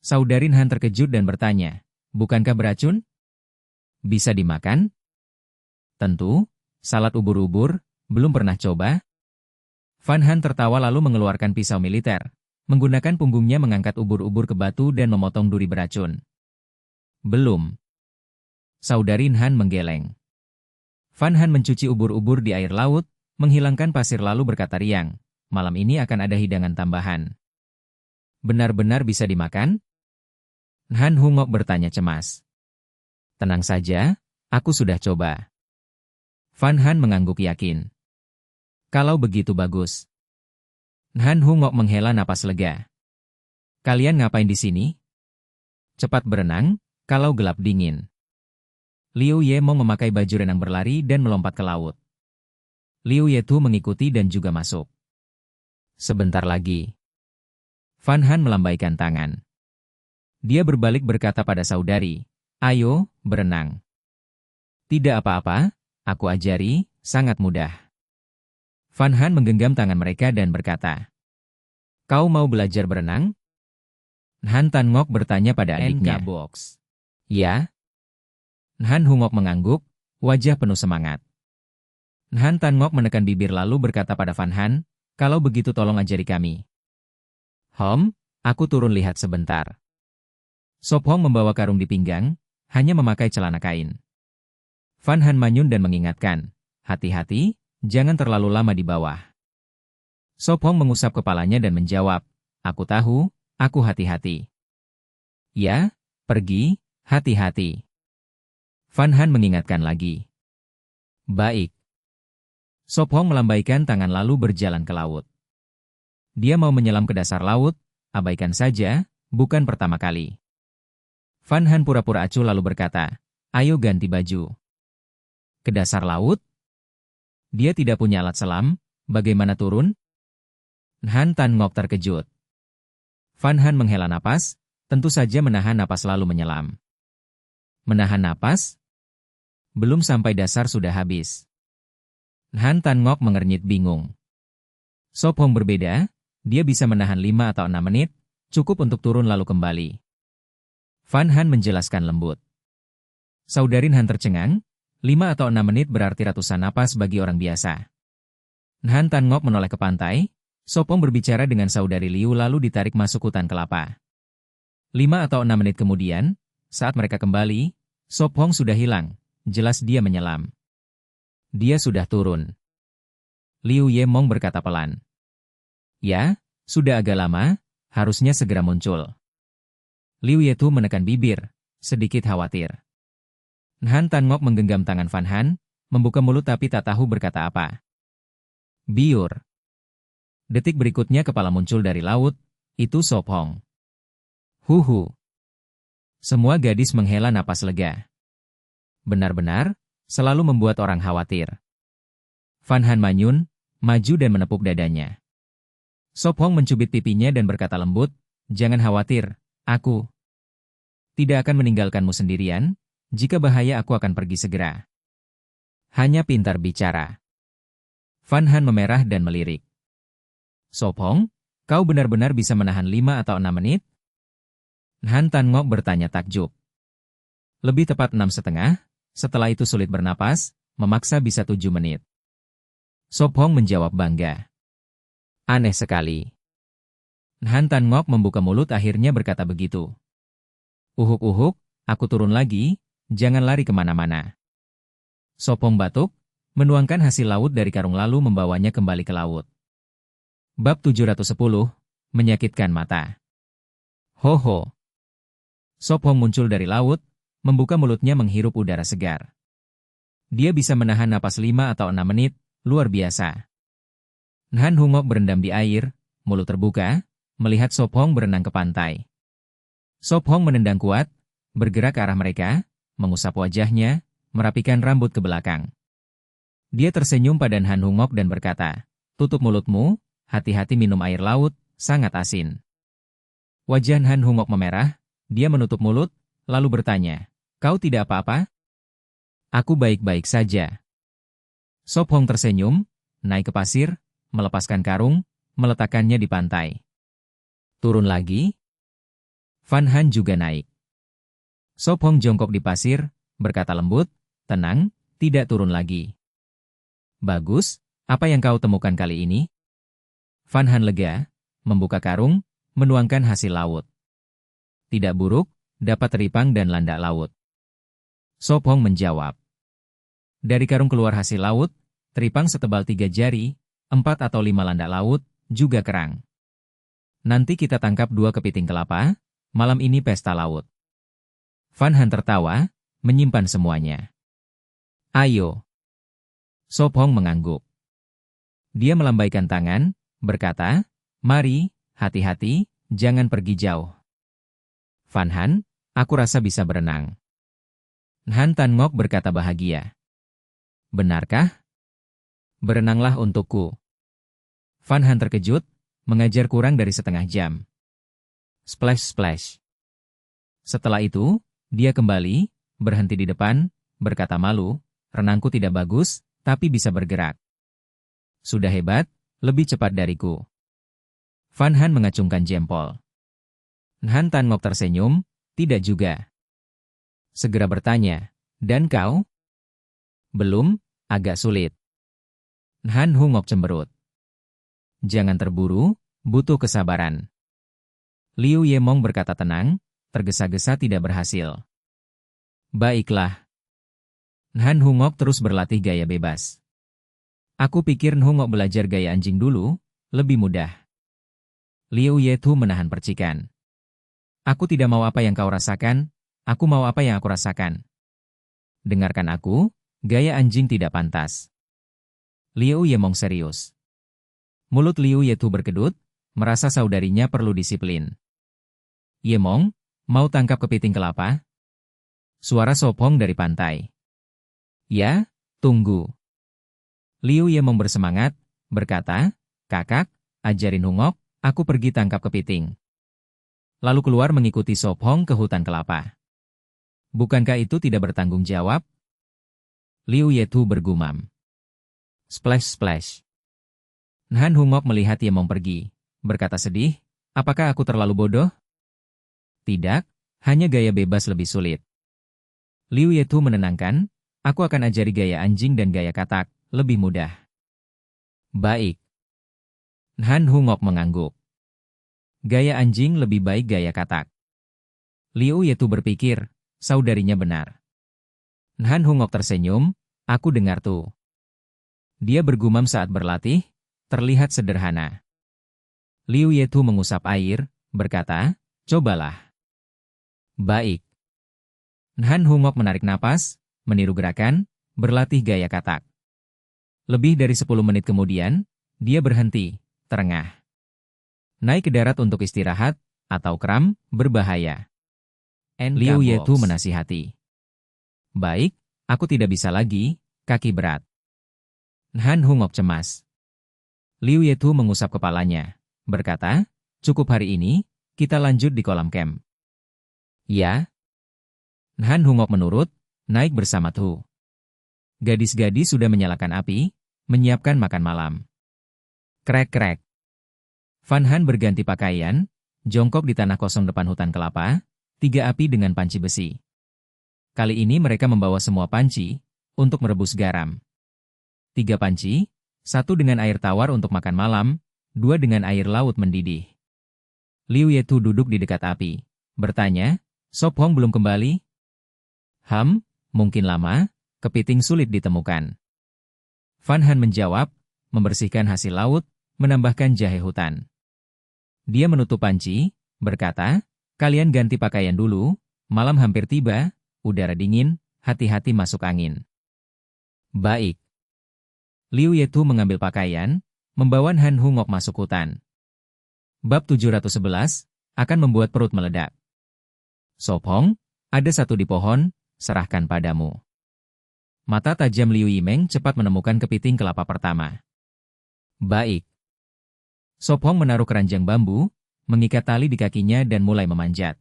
A: Saudarin Han terkejut dan bertanya, bukankah beracun? Bisa dimakan? Tentu, salad ubur-ubur, belum pernah coba? Fan Han tertawa lalu mengeluarkan pisau militer, menggunakan punggungnya mengangkat ubur-ubur ke batu dan memotong duri beracun. Belum. Saudarin Han menggeleng. Fan Han mencuci ubur-ubur di air laut, menghilangkan pasir lalu berkata riang, malam ini akan ada hidangan tambahan. Benar-benar bisa dimakan? Han Hungok bertanya cemas. Tenang saja, aku sudah coba. Fan Han mengangguk yakin. Kalau begitu bagus. Han Hungok menghela napas lega. Kalian ngapain di sini? Cepat berenang, kalau gelap dingin. Liu Yemong memakai baju renang berlari dan melompat ke laut. Liu Yetu mengikuti dan juga masuk. Sebentar lagi. Fan Han melambaikan tangan. Dia berbalik berkata pada saudari, ayo, berenang. Tidak apa-apa, aku ajari, sangat mudah. Fan Han menggenggam tangan mereka dan berkata, kau mau belajar berenang? Han Tan Ngok bertanya pada adiknya. Box. Ya. Han Hungok mengangguk, wajah penuh semangat. Han Tan Ngok menekan bibir lalu berkata pada Fan Han, kalau begitu tolong ajari kami. Aku turun lihat sebentar. Sop Hong membawa karung di pinggang, hanya memakai celana kain. Fan Han manyun dan mengingatkan, hati-hati, jangan terlalu lama di bawah. Sop Hong mengusap kepalanya dan menjawab, aku tahu, aku hati-hati. Ya, pergi, hati-hati. Fan Han mengingatkan lagi. Baik. Sop Hong melambaikan tangan lalu berjalan ke laut. Dia mau menyelam ke dasar laut, abaikan saja, bukan pertama kali. Fan Han pura-pura acuh lalu berkata, ayo ganti baju. Ke dasar laut? Dia tidak punya alat selam, bagaimana turun? Han Tan Ngok terkejut. Van Han menghela napas, tentu saja menahan napas lalu menyelam. Menahan napas? Belum sampai dasar sudah habis. Han Tan Ngok mengernyit bingung. Sop Hong berbeda, dia bisa menahan 5 atau 6 menit, cukup untuk turun lalu kembali. Van Han menjelaskan lembut. Saudarin Han tercengang, 5 atau 6 menit berarti ratusan napas bagi orang biasa. Han Tan Ngok menoleh ke pantai, Sop Hong berbicara dengan saudari Liu lalu ditarik masuk hutan kelapa. 5 atau 6 menit kemudian, saat mereka kembali, Sop Hong sudah hilang, jelas dia menyelam. Dia sudah turun. Liu Yemong berkata pelan. Ya, sudah agak lama, harusnya segera muncul. Liu Yetu menekan bibir, sedikit khawatir. Han Tan Ngok menggenggam tangan Van Han, membuka mulut tapi tak tahu berkata apa. Biur. Detik berikutnya kepala muncul dari laut, itu Sop Hong. Huhu. Semua gadis menghela napas lega. Benar-benar, selalu membuat orang khawatir. Van Han manyun, maju dan menepuk dadanya. Sop Hong mencubit pipinya dan berkata lembut, jangan khawatir, aku tidak akan meninggalkanmu sendirian, jika bahaya aku akan pergi segera. Hanya pintar bicara. Van Han memerah dan melirik. Sop Hong, kau benar-benar bisa menahan 5 atau 6 menit? Han Tan Ngok bertanya takjub. Lebih tepat 6,5, setelah itu sulit bernapas, memaksa bisa 7 menit. Sop Hong menjawab bangga. Aneh sekali. Han Tan Ngok membuka mulut akhirnya berkata begitu. Uhuk-uhuk, aku turun lagi, jangan lari kemana-mana. Sop Hong batuk, menuangkan hasil laut dari karung lalu membawanya kembali ke laut. Bab 710, menyakitkan mata. Ho-ho. Sop Hong muncul dari laut, membuka mulutnya menghirup udara segar. Dia bisa menahan napas 5 atau 6 menit, luar biasa. Han Hungok berendam di air, mulut terbuka, melihat Sop Hong berenang ke pantai. Sop Hong menendang kuat, bergerak ke arah mereka, mengusap wajahnya, merapikan rambut ke belakang. Dia tersenyum pada Han Hungok dan berkata, tutup mulutmu, hati-hati minum air laut, sangat asin. Wajah Han Hungok memerah, dia menutup mulut, lalu bertanya, kau tidak apa-apa? Aku baik-baik saja. Sop Hong tersenyum, naik ke pasir, melepaskan karung, meletakkannya di pantai. Turun lagi? Van Han juga naik. Sop Hong jongkok di pasir, berkata lembut, tenang, tidak turun lagi. Bagus, apa yang kau temukan kali ini? Van Han lega, membuka karung, menuangkan hasil laut. Tidak buruk, dapat teripang dan landak laut. Sop Hong menjawab. Dari karung keluar hasil laut, teripang setebal 3 jari, 4 atau 5 landak laut, juga kerang. Nanti kita tangkap 2 kepiting kelapa, malam ini pesta laut. Van Han tertawa, menyimpan semuanya. Ayo. Sop Hong mengangguk. Dia melambaikan tangan, berkata, mari, hati-hati, jangan pergi jauh. Van Han, aku rasa bisa berenang. Han Tan Ngok berkata bahagia. Benarkah? Berenanglah untukku. Van Han terkejut, mengajar kurang dari setengah jam. Splash splash. Setelah itu, dia kembali, berhenti di depan, berkata malu, renangku tidak bagus, tapi bisa bergerak. Sudah hebat, lebih cepat dariku. Van Han mengacungkan jempol. Han Tan Ngok tersenyum, tidak juga. Segera bertanya, dan kau? Belum, agak sulit. Han Hungok cemberut. Jangan terburu, butuh kesabaran. Liu Yemong berkata tenang, tergesa-gesa tidak berhasil. Baiklah. Han Hungok terus berlatih gaya bebas. Aku pikir Hungok belajar gaya anjing dulu, lebih mudah. Liu Yetu menahan percikan. Aku tidak mau apa yang kau rasakan, aku mau apa yang aku rasakan. Dengarkan aku, gaya anjing tidak pantas. Liu Yemong serius. Mulut Liu Yetu berkedut, merasa saudarinya perlu disiplin. Yemong, mau tangkap kepiting kelapa? Suara Sop Hong dari pantai. Ya, tunggu. Liu Yemong bersemangat, berkata, kakak, ajarin Hungok, aku pergi tangkap kepiting. Lalu keluar mengikuti Sop Hong ke hutan kelapa. Bukankah itu tidak bertanggung jawab? Liu Yetu bergumam. Splash splash. Han Hungok melihat Yemong pergi, berkata sedih, apakah aku terlalu bodoh? Tidak, hanya gaya bebas lebih sulit. Liu Yetu menenangkan, aku akan ajari gaya anjing dan gaya katak, lebih mudah. Baik. Han Hungok mengangguk. Gaya anjing lebih baik gaya katak. Liu Yetu berpikir, saudarinya benar. Han Hungok tersenyum, aku dengar tuh. Dia bergumam saat berlatih, terlihat sederhana. Liu Yetu mengusap air, berkata, cobalah. Baik. Han Hungok menarik napas, meniru gerakan, berlatih gaya katak. Lebih dari 10 menit kemudian, dia berhenti, terengah. Naik ke darat untuk istirahat, atau kram, berbahaya. Liu Yetu menasihati. Baik, aku tidak bisa lagi, kaki berat. Han Hungok cemas. Liu Yetu mengusap kepalanya, berkata, cukup hari ini, kita lanjut di kolam camp. Ya. Han Hungok menurut, naik bersama Tu. Gadis-gadis sudah menyalakan api, menyiapkan makan malam. Krek-krek. Van Han berganti pakaian, jongkok di tanah kosong depan hutan kelapa, 3 api dengan panci besi. Kali ini mereka membawa semua panci, untuk merebus garam. 3 panci, 1 dengan air tawar untuk makan malam, 2 dengan air laut mendidih. Liu Yetu duduk di dekat api, bertanya, Sop Hong belum kembali? Mungkin lama, kepiting sulit ditemukan. Van Han menjawab, membersihkan hasil laut, menambahkan jahe hutan. Dia menutup panci, berkata, kalian ganti pakaian dulu, malam hampir tiba, udara dingin, hati-hati masuk angin. Baik. Liu Yetu mengambil pakaian, membawa Han Hungok masuk hutan. Bab 711, akan membuat perut meledak. Sop Hong, ada 1 di pohon, serahkan padamu. Mata tajam Liu Yimeng cepat menemukan kepiting kelapa pertama. Baik. Sop Hong menaruh keranjang bambu, mengikat tali di kakinya dan mulai memanjat.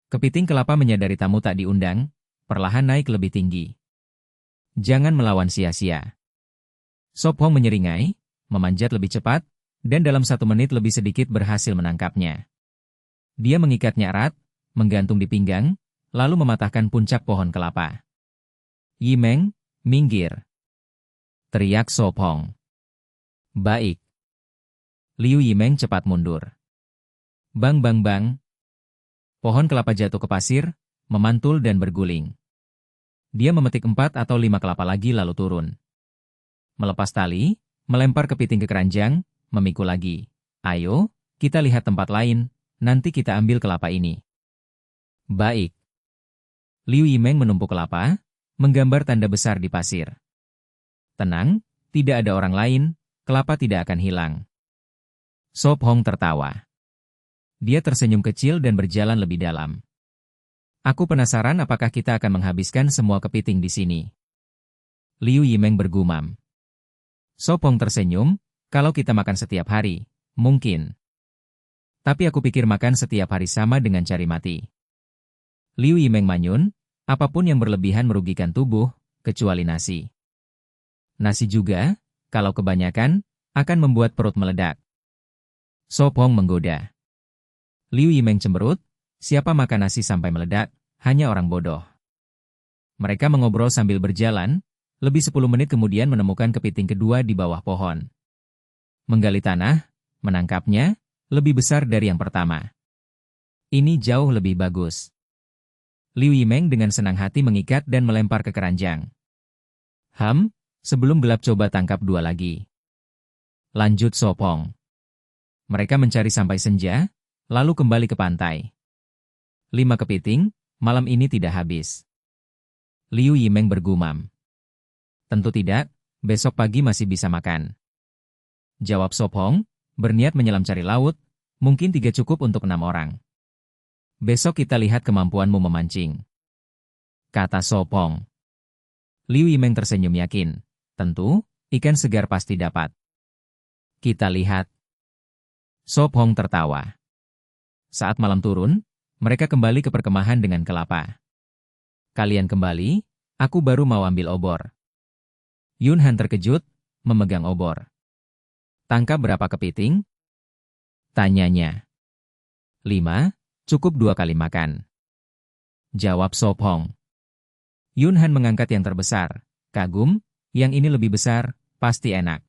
A: Kepiting kelapa menyadari tamu tak diundang, perlahan naik lebih tinggi. Jangan melawan sia-sia. Sop Hong menyeringai, memanjat lebih cepat, dan dalam 1 menit lebih sedikit berhasil menangkapnya. Dia mengikatnya erat, menggantung di pinggang, lalu mematahkan puncak pohon kelapa. Yimeng, minggir. Teriak Sop Hong. Baik. Liu Yimeng cepat mundur. Bang bang bang. Pohon kelapa jatuh ke pasir, memantul dan berguling. Dia memetik 4 atau 5 kelapa lagi lalu turun. Melepas tali, melempar kepiting ke keranjang, memikul lagi. Ayo, kita lihat tempat lain, nanti kita ambil kelapa ini. Baik. Liu Yimeng menumpuk kelapa, menggambar tanda besar di pasir. Tenang, tidak ada orang lain, kelapa tidak akan hilang. Sop Hong tertawa. Dia tersenyum kecil dan berjalan lebih dalam. Aku penasaran apakah kita akan menghabiskan semua kepiting di sini. Liu Yimeng bergumam. Sop Hong tersenyum, kalau kita makan setiap hari, mungkin. Tapi aku pikir makan setiap hari sama dengan cari mati. Liu Yimeng manyun, apapun yang berlebihan merugikan tubuh, kecuali nasi. Nasi juga, kalau kebanyakan, akan membuat perut meledak. Sop Hong menggoda. Liu Yimeng cemberut, siapa makan nasi sampai meledak, hanya orang bodoh. Mereka mengobrol sambil berjalan, lebih 10 menit kemudian menemukan kepiting kedua di bawah pohon. Menggali tanah, menangkapnya, lebih besar dari yang pertama. Ini jauh lebih bagus. Liu Yimeng dengan senang hati mengikat dan melempar ke keranjang. Sebelum gelap coba tangkap 2 lagi. Lanjut Sop Hong. Mereka mencari sampai senja, lalu kembali ke pantai. 5 kepiting, malam ini tidak habis. Liu Yimeng bergumam. Tentu tidak, besok pagi masih bisa makan. Jawab Sop Hong, berniat menyelam cari laut, mungkin 3 cukup untuk 6 orang. Besok kita lihat kemampuanmu memancing. Kata Sop Hong. Liu Yimeng tersenyum yakin. Tentu, ikan segar pasti dapat. Kita lihat. Sop Hong tertawa. Saat malam turun, mereka kembali ke perkemahan dengan kelapa. Kalian kembali, aku baru mau ambil obor. Yun Han terkejut, memegang obor. Tangkap berapa kepiting? Tanyanya. 5, cukup 2 kali makan. Jawab Sop Hong. Yun Han mengangkat yang terbesar. Kagum, yang ini lebih besar, pasti enak.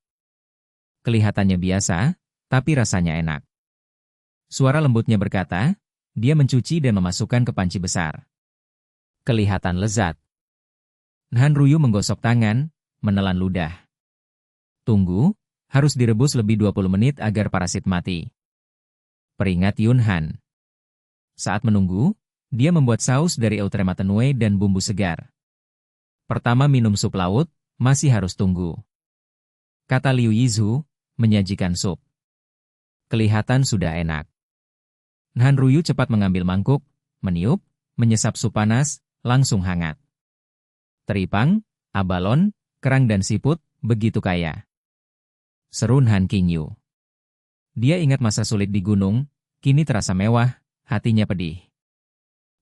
A: Kelihatannya biasa, tapi rasanya enak. Suara lembutnya berkata, dia mencuci dan memasukkan ke panci besar. Kelihatan lezat. Han Ruyu menggosok tangan, menelan ludah. Tunggu, harus direbus lebih 20 menit agar parasit mati. Peringat Yun Han. Saat menunggu, dia membuat saus dari Eutrematenue dan bumbu segar. Pertama minum sup laut, masih harus tunggu. Kata Liu Yizhu, menyajikan sup. Kelihatan sudah enak. Han Ruyu cepat mengambil mangkuk, meniup, menyesap sup panas, langsung hangat. Teripang, abalon, kerang dan siput, begitu kaya. Seru Han Qingyu. Dia ingat masa sulit di gunung, kini terasa mewah, hatinya pedih.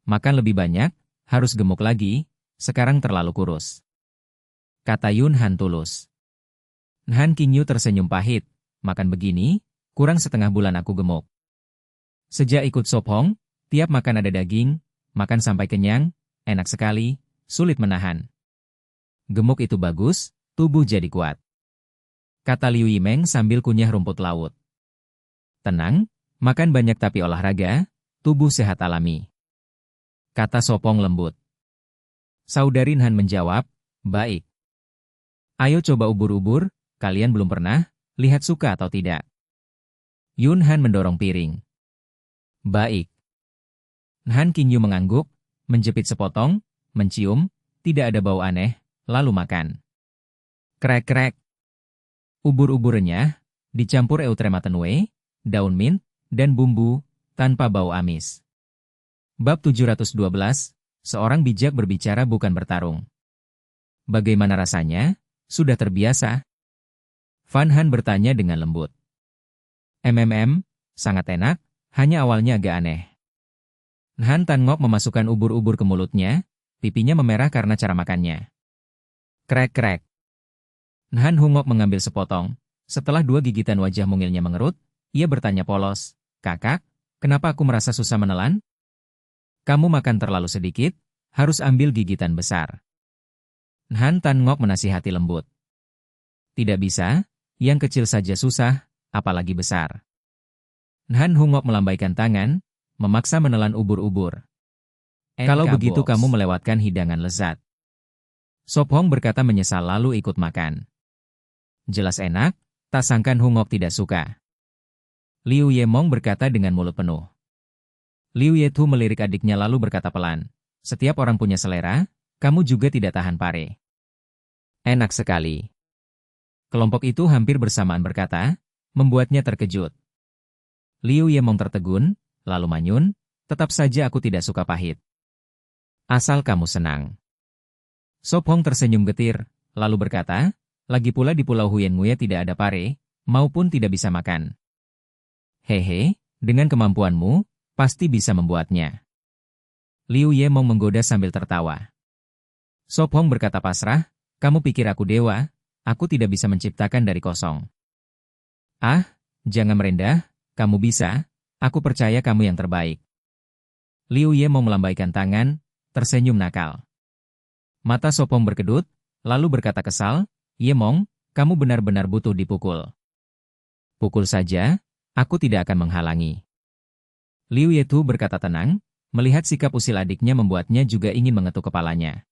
A: Makan lebih banyak, harus gemuk lagi, sekarang terlalu kurus. Kata Yun Han tulus. Han Qingyu tersenyum pahit, makan begini, kurang setengah bulan aku gemuk. Sejak ikut Sop Hong, tiap makan ada daging, makan sampai kenyang, enak sekali, sulit menahan. Gemuk itu bagus, tubuh jadi kuat. Kata Liu Yimeng sambil kunyah rumput laut. Tenang, makan banyak tapi olahraga, tubuh sehat alami. Kata Sop Hong lembut. Saudari Han menjawab, baik. Ayo coba ubur-ubur, kalian belum pernah, lihat suka atau tidak. Yun Han mendorong piring. Baik. Han Qingyu mengangguk, menjepit sepotong, mencium, tidak ada bau aneh, lalu makan. Krek-krek. Ubur-ubur renyah, dicampur Eutrematenue, daun mint, dan bumbu, tanpa bau amis. Bab 712, seorang bijak berbicara bukan bertarung. Bagaimana rasanya? Sudah terbiasa? Fan Han bertanya dengan lembut. Sangat enak, hanya awalnya agak aneh. Han Tan Ngok memasukkan ubur-ubur ke mulutnya, pipinya memerah karena cara makannya. Krek-krek. Han Hungok mengambil sepotong. Setelah 2 gigitan wajah mungilnya mengerut, ia bertanya polos, "Kakak, kenapa aku merasa susah menelan?" "Kamu makan terlalu sedikit, harus ambil gigitan besar." Han Tan Ngok menasihati lembut. "Tidak bisa, yang kecil saja susah, apalagi besar." Han Hungok melambaikan tangan, memaksa menelan ubur-ubur. "Kalau begitu kamu melewatkan hidangan lezat." Sop Hong berkata menyesal lalu ikut makan. Jelas enak, tak sangkan Hungok tidak suka. Liu Yemong berkata dengan mulut penuh. Liu Yetu melirik adiknya lalu berkata pelan, "Setiap orang punya selera, kamu juga tidak tahan pare." Enak sekali. Kelompok itu hampir bersamaan berkata, membuatnya terkejut. Liu Yemong tertegun, lalu manyun, "Tetap saja aku tidak suka pahit." "Asal kamu senang." Sop Hong tersenyum getir, lalu berkata, "Lagi pula di Pulau Huyen Nguye tidak ada pare, maupun tidak bisa makan." "Hehe, dengan kemampuanmu, pasti bisa membuatnya." Liu Yemong menggoda sambil tertawa. Sop Hong berkata pasrah, "Kamu pikir aku dewa, aku tidak bisa menciptakan dari kosong." "Ah, jangan merendah, kamu bisa, aku percaya kamu yang terbaik." Liu Yemong melambaikan tangan, tersenyum nakal. Mata Sop Hong berkedut, lalu berkata kesal, "Yemong, kamu benar-benar butuh dipukul." "Pukul saja, aku tidak akan menghalangi." Liu Yetu berkata tenang, melihat sikap usil adiknya membuatnya juga ingin mengetuk kepalanya.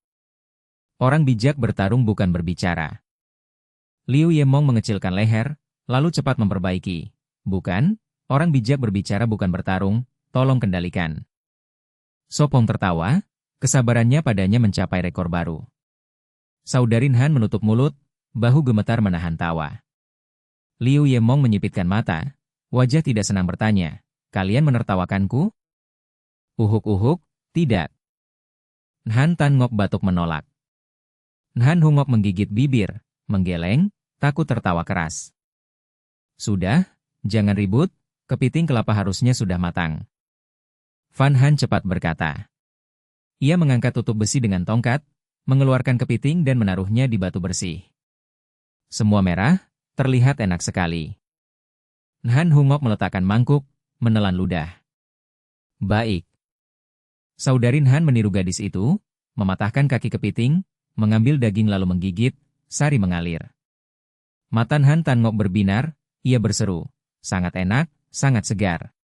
A: Orang bijak bertarung bukan berbicara. Liu Yemong mengecilkan leher, lalu cepat memperbaiki. "Bukan, orang bijak berbicara bukan bertarung, tolong kendalikan." Sop Hong tertawa, kesabarannya padanya mencapai rekor baru. Saudari Han menutup mulut, bahu gemetar menahan tawa. Liu Yemong menyipitkan mata, wajah tidak senang bertanya, "Kalian menertawakanku?" "Uhuk-uhuk, tidak." Han Tan Ngok batuk menolak. Han Hungok menggigit bibir, menggeleng, takut tertawa keras. "Sudah, jangan ribut, kepiting kelapa harusnya sudah matang. Van Han cepat berkata. Ia mengangkat tutup besi dengan tongkat, mengeluarkan kepiting dan menaruhnya di batu bersih. Semua merah, terlihat enak sekali. Han Hungok meletakkan mangkuk, menelan ludah. Baik. Saudari Han meniru gadis itu, mematahkan kaki kepiting, mengambil daging lalu menggigit, sari mengalir. Mata Han Tan Ngok berbinar, ia berseru, sangat enak, sangat segar.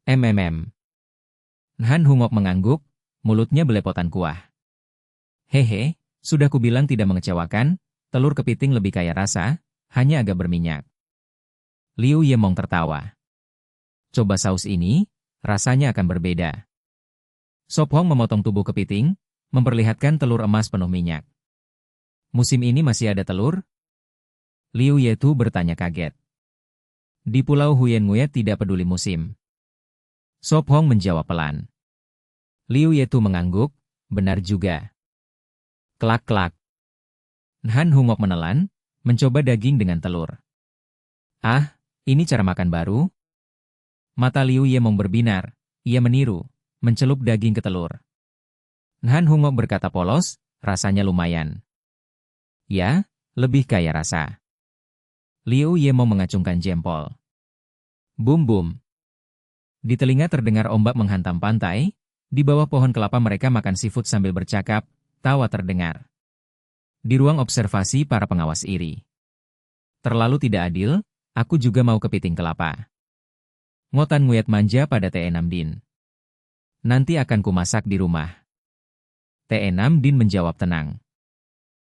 A: Han Hungok mengangguk, mulutnya belepotan kuah. Hehe, sudah kubilang tidak mengecewakan, telur kepiting lebih kaya rasa, hanya agak berminyak. Liu Yemong tertawa. Coba saus ini, rasanya akan berbeda. Sop Hong memotong tubuh kepiting, memperlihatkan telur emas penuh minyak. Musim ini masih ada telur? Liu Yetu bertanya kaget. Di Pulau Huyen Nguyen tidak peduli musim. Sop Hong menjawab pelan. Liu Yetu mengangguk, benar juga. Klak-klak. Han Hungok menelan, mencoba daging dengan telur. Ah, ini cara makan baru? Mata Liu Yemong berbinar, ia meniru, mencelup daging ke telur. Han Hungok berkata polos, rasanya lumayan. Ya, lebih kaya rasa. Liu Yemong mengacungkan jempol. Bum-bum. Di telinga terdengar ombak menghantam pantai, di bawah pohon kelapa mereka makan seafood sambil bercakap, tawa terdengar. Di ruang observasi para pengawas iri. Terlalu tidak adil, aku juga mau kepiting kelapa. Ngotan Nguyat manja pada T6 Din. Nanti akan kumasak di rumah. T6 Din menjawab tenang.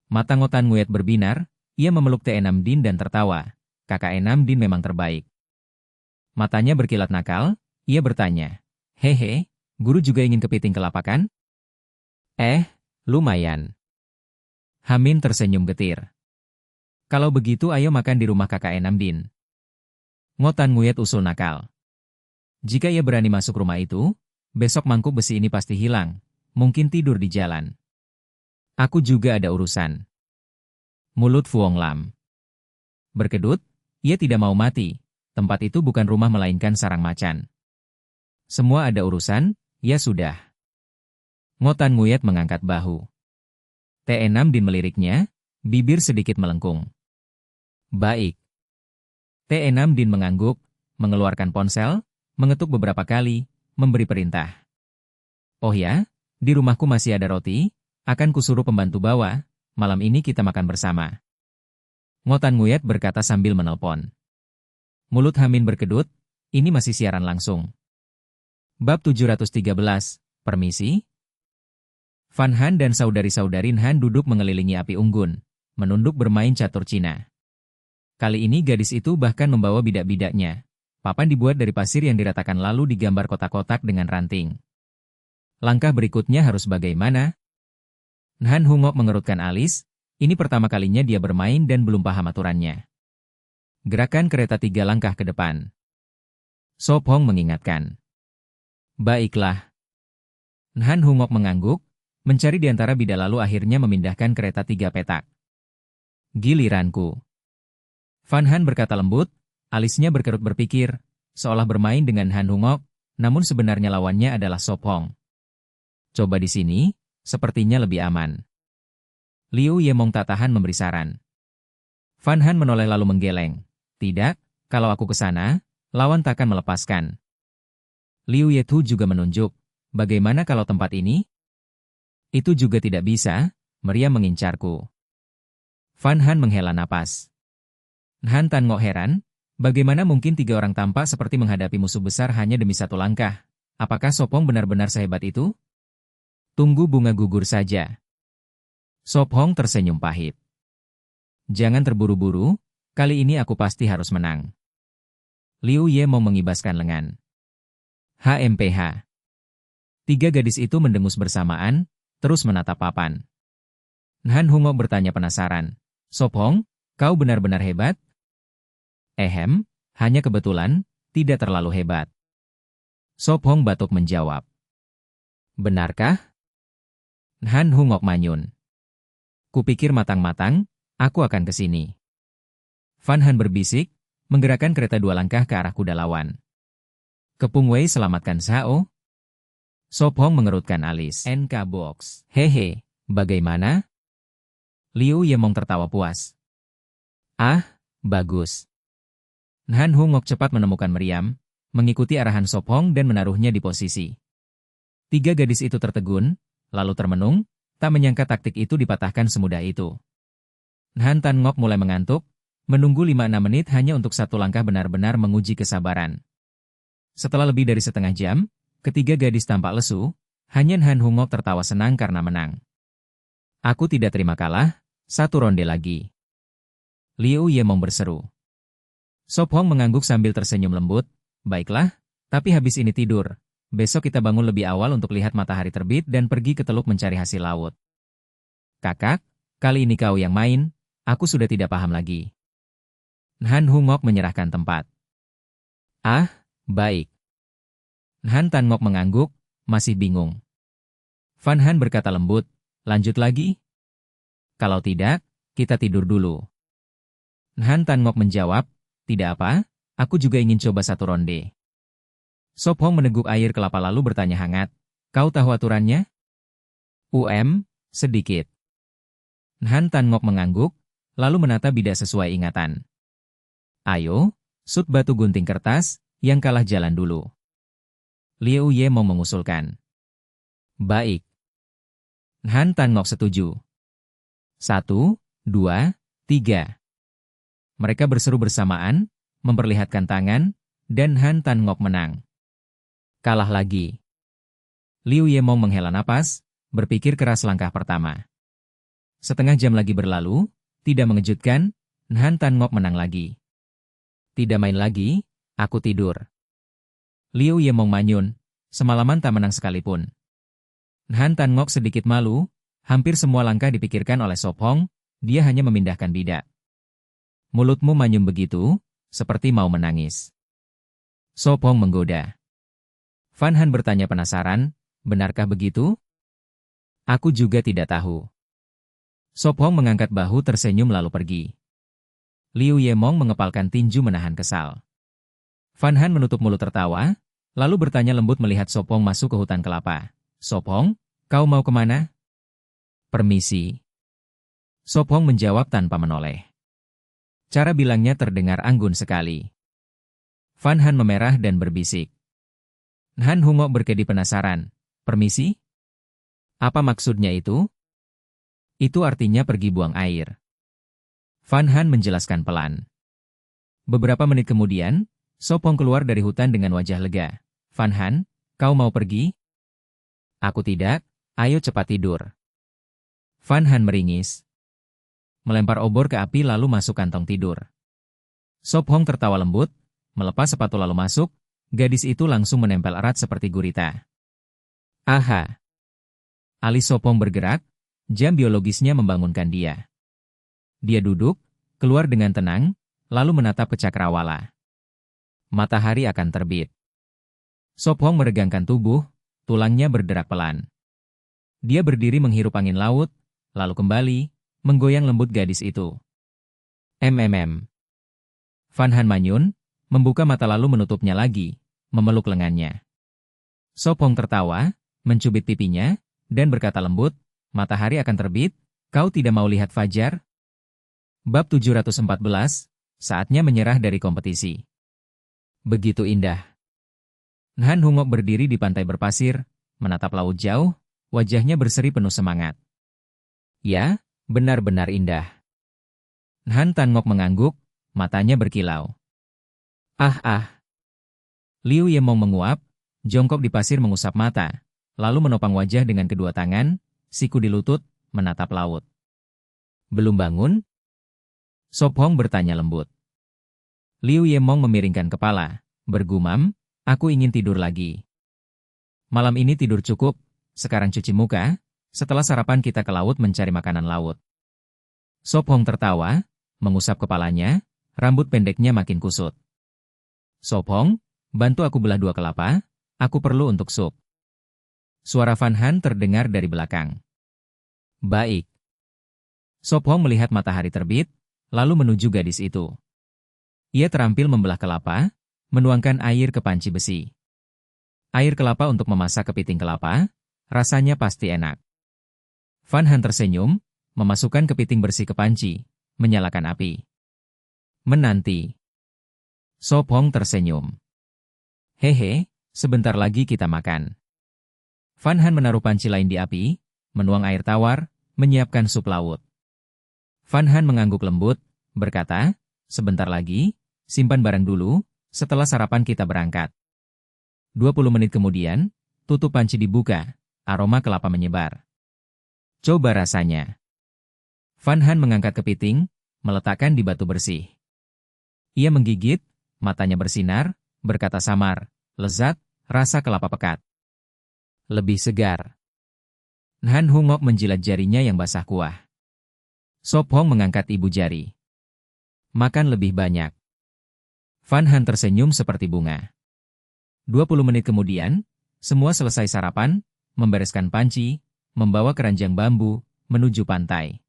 A: Mata Ngotan Nguyat berbinar, ia memeluk T6 Din dan tertawa. Kakak Enam Din memang terbaik. Matanya berkilat nakal, ia bertanya. Hehe, guru juga ingin kepiting kelapa kan? Lumayan. Hamin tersenyum getir. Kalau begitu ayo makan di rumah kakak Enam Din. Ngotan Nguyat usul nakal. Jika ia berani masuk rumah itu, besok mangkuk besi ini pasti hilang, mungkin tidur di jalan. Aku juga ada urusan. Mulut Fuong Lam berkedut, ia tidak mau mati, tempat itu bukan rumah melainkan sarang macan. Semua ada urusan, ya sudah. Ngotan Nguyat mengangkat bahu. T6 Din meliriknya, bibir sedikit melengkung. Baik. T6 Din mengangguk, mengeluarkan ponsel, mengetuk beberapa kali, memberi perintah. Oh ya, di rumahku masih ada roti, akan kusuruh pembantu bawa, malam ini kita makan bersama. Ngotan Nguyat berkata sambil menelpon. Mulut Hamin berkedut, ini masih siaran langsung. Bab 713, permisi. Van Han dan saudari-saudari Han duduk mengelilingi api unggun, menunduk bermain catur Cina. Kali ini gadis itu bahkan membawa bidak-bidaknya. Papan dibuat dari pasir yang diratakan lalu digambar kotak-kotak dengan ranting. Langkah berikutnya harus bagaimana? Han Hungok mengerutkan alis, ini pertama kalinya dia bermain dan belum paham aturannya. Gerakan kereta 3 langkah ke depan. Sop Hong mengingatkan. Baiklah. Han Hungok mengangguk, mencari di antara bidak lalu akhirnya memindahkan kereta 3 petak. Giliranku. Van Han berkata lembut, alisnya berkerut berpikir, seolah bermain dengan Han Hungok, namun sebenarnya lawannya adalah Sop Hong. Coba di sini, sepertinya lebih aman. Liu Yemong tak tahan memberi saran. Van Han menoleh lalu menggeleng. Tidak, kalau aku ke sana, lawan takkan melepaskan. Liu Yetu juga menunjuk. Bagaimana kalau tempat ini? Itu juga tidak bisa, Maria mengincarku. Van Han menghela napas. Han Tan Ngok heran, bagaimana mungkin 3 orang tampak seperti menghadapi musuh besar hanya demi 1 langkah? Apakah Sop Hong benar-benar sehebat itu? Tunggu bunga gugur saja. Sop Hong tersenyum pahit. Jangan terburu-buru, kali ini aku pasti harus menang. Liu Ye mau mengibaskan lengan. HMPH. 3 gadis itu mendengus bersamaan, terus menatap papan. Han Hungok bertanya penasaran. Sop Hong, kau benar-benar hebat? Hanya kebetulan, tidak terlalu hebat. Sop Hong batuk menjawab. Benarkah? Han Hungok manyun. Kupikir matang-matang, aku akan ke sini. Van Han berbisik, menggerakkan kereta 2 langkah ke arah kuda lawan. Kepung Wei selamatkan Sao? Sop Hong mengerutkan alis. NK Box. Hehe, bagaimana? Liu Yemong tertawa puas. Ah, bagus. Han Hungok cepat menemukan meriam, mengikuti arahan Sop Hong dan menaruhnya di posisi. 3 gadis itu tertegun, lalu termenung, tak menyangka taktik itu dipatahkan semudah itu. Han Tan Ngok mulai mengantuk, menunggu 5-6 menit hanya untuk 1 langkah benar-benar menguji kesabaran. Setelah lebih dari setengah jam, ketiga gadis tampak lesu, hanya Han Hungok tertawa senang karena menang. Aku tidak terima kalah, 1 ronde lagi. Liu Yemong berseru. Sop Hong mengangguk sambil tersenyum lembut, baiklah, tapi habis ini tidur. Besok kita bangun lebih awal untuk lihat matahari terbit dan pergi ke teluk mencari hasil laut. Kakak, kali ini kau yang main, aku sudah tidak paham lagi. Han Hungok menyerahkan tempat. Ah, baik. Han Tan Ngok mengangguk, masih bingung. Van Han berkata lembut, lanjut lagi? Kalau tidak, kita tidur dulu. Han Tan Ngok menjawab, tidak apa, aku juga ingin coba 1 ronde. Sop Hong meneguk air kelapa lalu bertanya hangat, kau tahu aturannya? Sedikit. Han Tan Ngok mengangguk, lalu menata bidak sesuai ingatan. Ayo, sut batu gunting kertas, yang kalah jalan dulu. Liu Yemong mengusulkan. Baik. Han Tan Ngok setuju. 1, 2, 3. Mereka berseru bersamaan, memperlihatkan tangan, dan Han Tan Ngok menang. Kalah lagi. Liu Yemong menghela napas, berpikir keras langkah pertama. Setengah jam lagi berlalu, tidak mengejutkan, Han Tan Ngok menang lagi. Tidak main lagi, aku tidur. Liu Yemong manyun, semalaman tak menang sekalipun. Han Tan Ngok sedikit malu, hampir semua langkah dipikirkan oleh Sop Hong, dia hanya memindahkan bidak. Mulutmu manyun begitu, seperti mau menangis. Sop Hong menggoda. Van Han bertanya penasaran, benarkah begitu? Aku juga tidak tahu. Sop Hong mengangkat bahu tersenyum lalu pergi. Liu Yemong mengepalkan tinju menahan kesal. Van Han menutup mulut tertawa, lalu bertanya lembut melihat Sop Hong masuk ke hutan kelapa. Sop Hong, kau mau kemana? Permisi. Sop Hong menjawab tanpa menoleh. Cara bilangnya terdengar anggun sekali. Van Han memerah dan berbisik. Han Hungok berkedip penasaran. Permisi? Apa maksudnya itu? Itu artinya pergi buang air. Van Han menjelaskan pelan. Beberapa menit kemudian, Sop Hong keluar dari hutan dengan wajah lega. Van Han, kau mau pergi? Aku tidak, ayo cepat tidur. Van Han meringis. Melempar obor ke api lalu masuk kantong tidur. Sop Hong tertawa lembut, melepas sepatu lalu masuk, gadis itu langsung menempel erat seperti gurita. Aha! Alis Sop Hong bergerak, jam biologisnya membangunkan dia. Dia duduk, keluar dengan tenang, lalu menatap ke cakrawala. Matahari akan terbit. Sop Hong meregangkan tubuh, tulangnya berderak pelan. Dia berdiri menghirup angin laut, lalu kembali, menggoyang lembut gadis itu. Van Han manyun, membuka mata lalu menutupnya lagi, memeluk lengannya. Sop Hong tertawa, mencubit pipinya, dan berkata lembut, matahari akan terbit, kau tidak mau lihat fajar? Bab 714, saatnya menyerah dari kompetisi. Begitu indah. Han Hungok berdiri di pantai berpasir, menatap laut jauh, wajahnya berseri penuh semangat. Ya, benar-benar indah. Han Tan Ngok mengangguk, matanya berkilau. Liu Yemong menguap, jongkok di pasir mengusap mata, lalu menopang wajah dengan kedua tangan, siku di lutut, menatap laut. Belum bangun? Sop Hong bertanya lembut. Liu Yemong memiringkan kepala, bergumam, aku ingin tidur lagi. Malam ini tidur cukup, sekarang cuci muka, setelah sarapan kita ke laut mencari makanan laut. Sop Hong tertawa, mengusap kepalanya, rambut pendeknya makin kusut. Sop Hong, bantu aku belah 2 kelapa, aku perlu untuk sup. Suara Van Han terdengar dari belakang. Baik. Sop Hong melihat matahari terbit, lalu menuju gadis itu. Ia terampil membelah kelapa, menuangkan air ke panci besi. Air kelapa untuk memasak kepiting kelapa, rasanya pasti enak. Van Han tersenyum, memasukkan kepiting bersih ke panci, menyalakan api. Menanti. So Pong tersenyum. Hehe, sebentar lagi kita makan. Van Han menaruh panci lain di api, menuang air tawar, menyiapkan sup laut. Van Han mengangguk lembut, berkata, sebentar lagi, simpan barang dulu, setelah sarapan kita berangkat. 20 menit kemudian, tutup panci dibuka, aroma kelapa menyebar. Coba rasanya. Van Han mengangkat kepiting, meletakkan di batu bersih. Ia menggigit, matanya bersinar, berkata samar, lezat, rasa kelapa pekat. Lebih segar. Han Hungok menjilat jarinya yang basah kuah. So Pong mengangkat ibu jari. Makan lebih banyak. Van Han tersenyum seperti bunga. 20 menit kemudian, semua selesai sarapan, membereskan panci, membawa keranjang bambu, menuju pantai.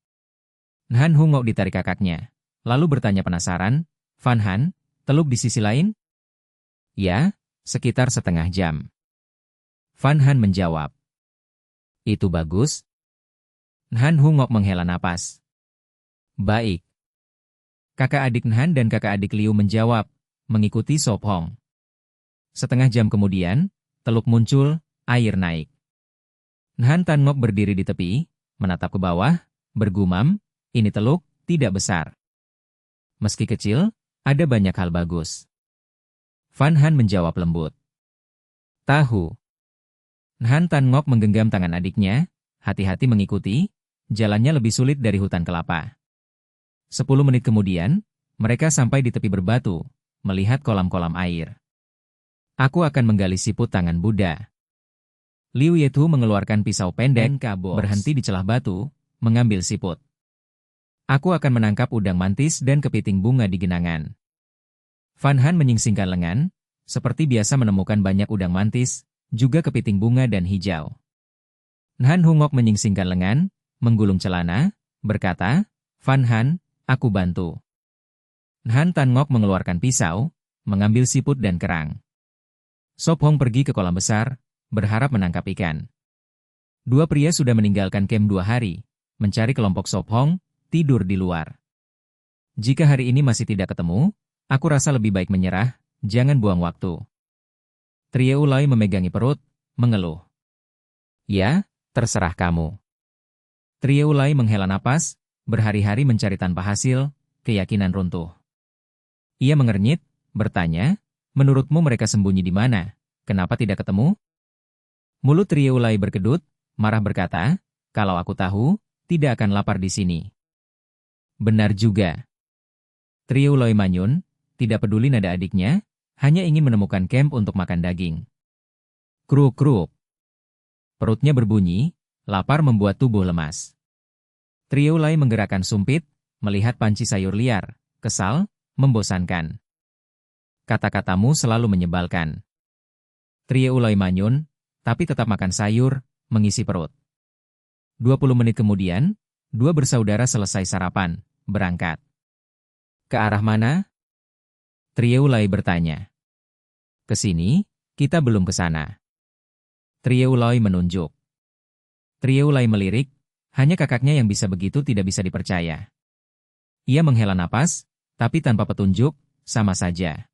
A: Han Hungok ditarik kakaknya, lalu bertanya penasaran, Van Han, teluk di sisi lain? Ya, sekitar setengah jam. Van Han menjawab. Itu bagus. Han Hungok menghela napas. Baik. Kakak adik Han dan kakak adik Liu menjawab, mengikuti So Pong. Setengah jam kemudian, teluk muncul, air naik. Han Tan Ngok berdiri di tepi, menatap ke bawah, bergumam, ini teluk, tidak besar. Meski kecil, ada banyak hal bagus. Van Han menjawab lembut. Tahu. Han Tan Ngok menggenggam tangan adiknya, hati-hati mengikuti, jalannya lebih sulit dari hutan kelapa. 10 menit kemudian, mereka sampai di tepi berbatu, melihat kolam-kolam air. Aku akan menggali siput tangan Buddha. Liu Yetu mengeluarkan pisau pendek, berhenti di celah batu, mengambil siput. Aku akan menangkap udang mantis dan kepiting bunga di genangan. Van Han menyingsingkan lengan, seperti biasa menemukan banyak udang mantis, juga kepiting bunga dan hijau. Han Hungok menyingsingkan lengan, menggulung celana, berkata, Van Han, aku bantu. Han Tan Ngok mengeluarkan pisau, mengambil siput dan kerang. So Pong pergi ke kolam besar, berharap menangkap ikan. Dua pria sudah meninggalkan camp 2 hari, mencari kelompok So Pong, tidur di luar. Jika hari ini masih tidak ketemu, aku rasa lebih baik menyerah, jangan buang waktu. Trio Ulai memegangi perut, mengeluh. Ya, terserah kamu. Trio Ulai menghela napas, berhari-hari mencari tanpa hasil, keyakinan runtuh. Ia mengernyit, bertanya, menurutmu mereka sembunyi di mana? Kenapa tidak ketemu? Mulut Trio Ulai berkedut, marah berkata, kalau aku tahu, tidak akan lapar di sini. Benar juga. Trio Ulai manyun, tidak peduli nada adiknya, hanya ingin menemukan camp untuk makan daging. Kruk-kruk. Perutnya berbunyi, lapar membuat tubuh lemas. Trio Ulai menggerakkan sumpit, melihat panci sayur liar, kesal, membosankan. Kata-katamu selalu menyebalkan. Trio Ulai manyun, tapi tetap makan sayur, mengisi perut. 20 menit kemudian, dua bersaudara selesai sarapan, berangkat. Ke arah mana? Trio Ulai bertanya. Ke sini, kita belum ke sana. Trio Ulai menunjuk. Trio Ulai melirik, hanya kakaknya yang bisa begitu tidak bisa dipercaya. Ia menghela napas, tapi tanpa petunjuk, sama saja.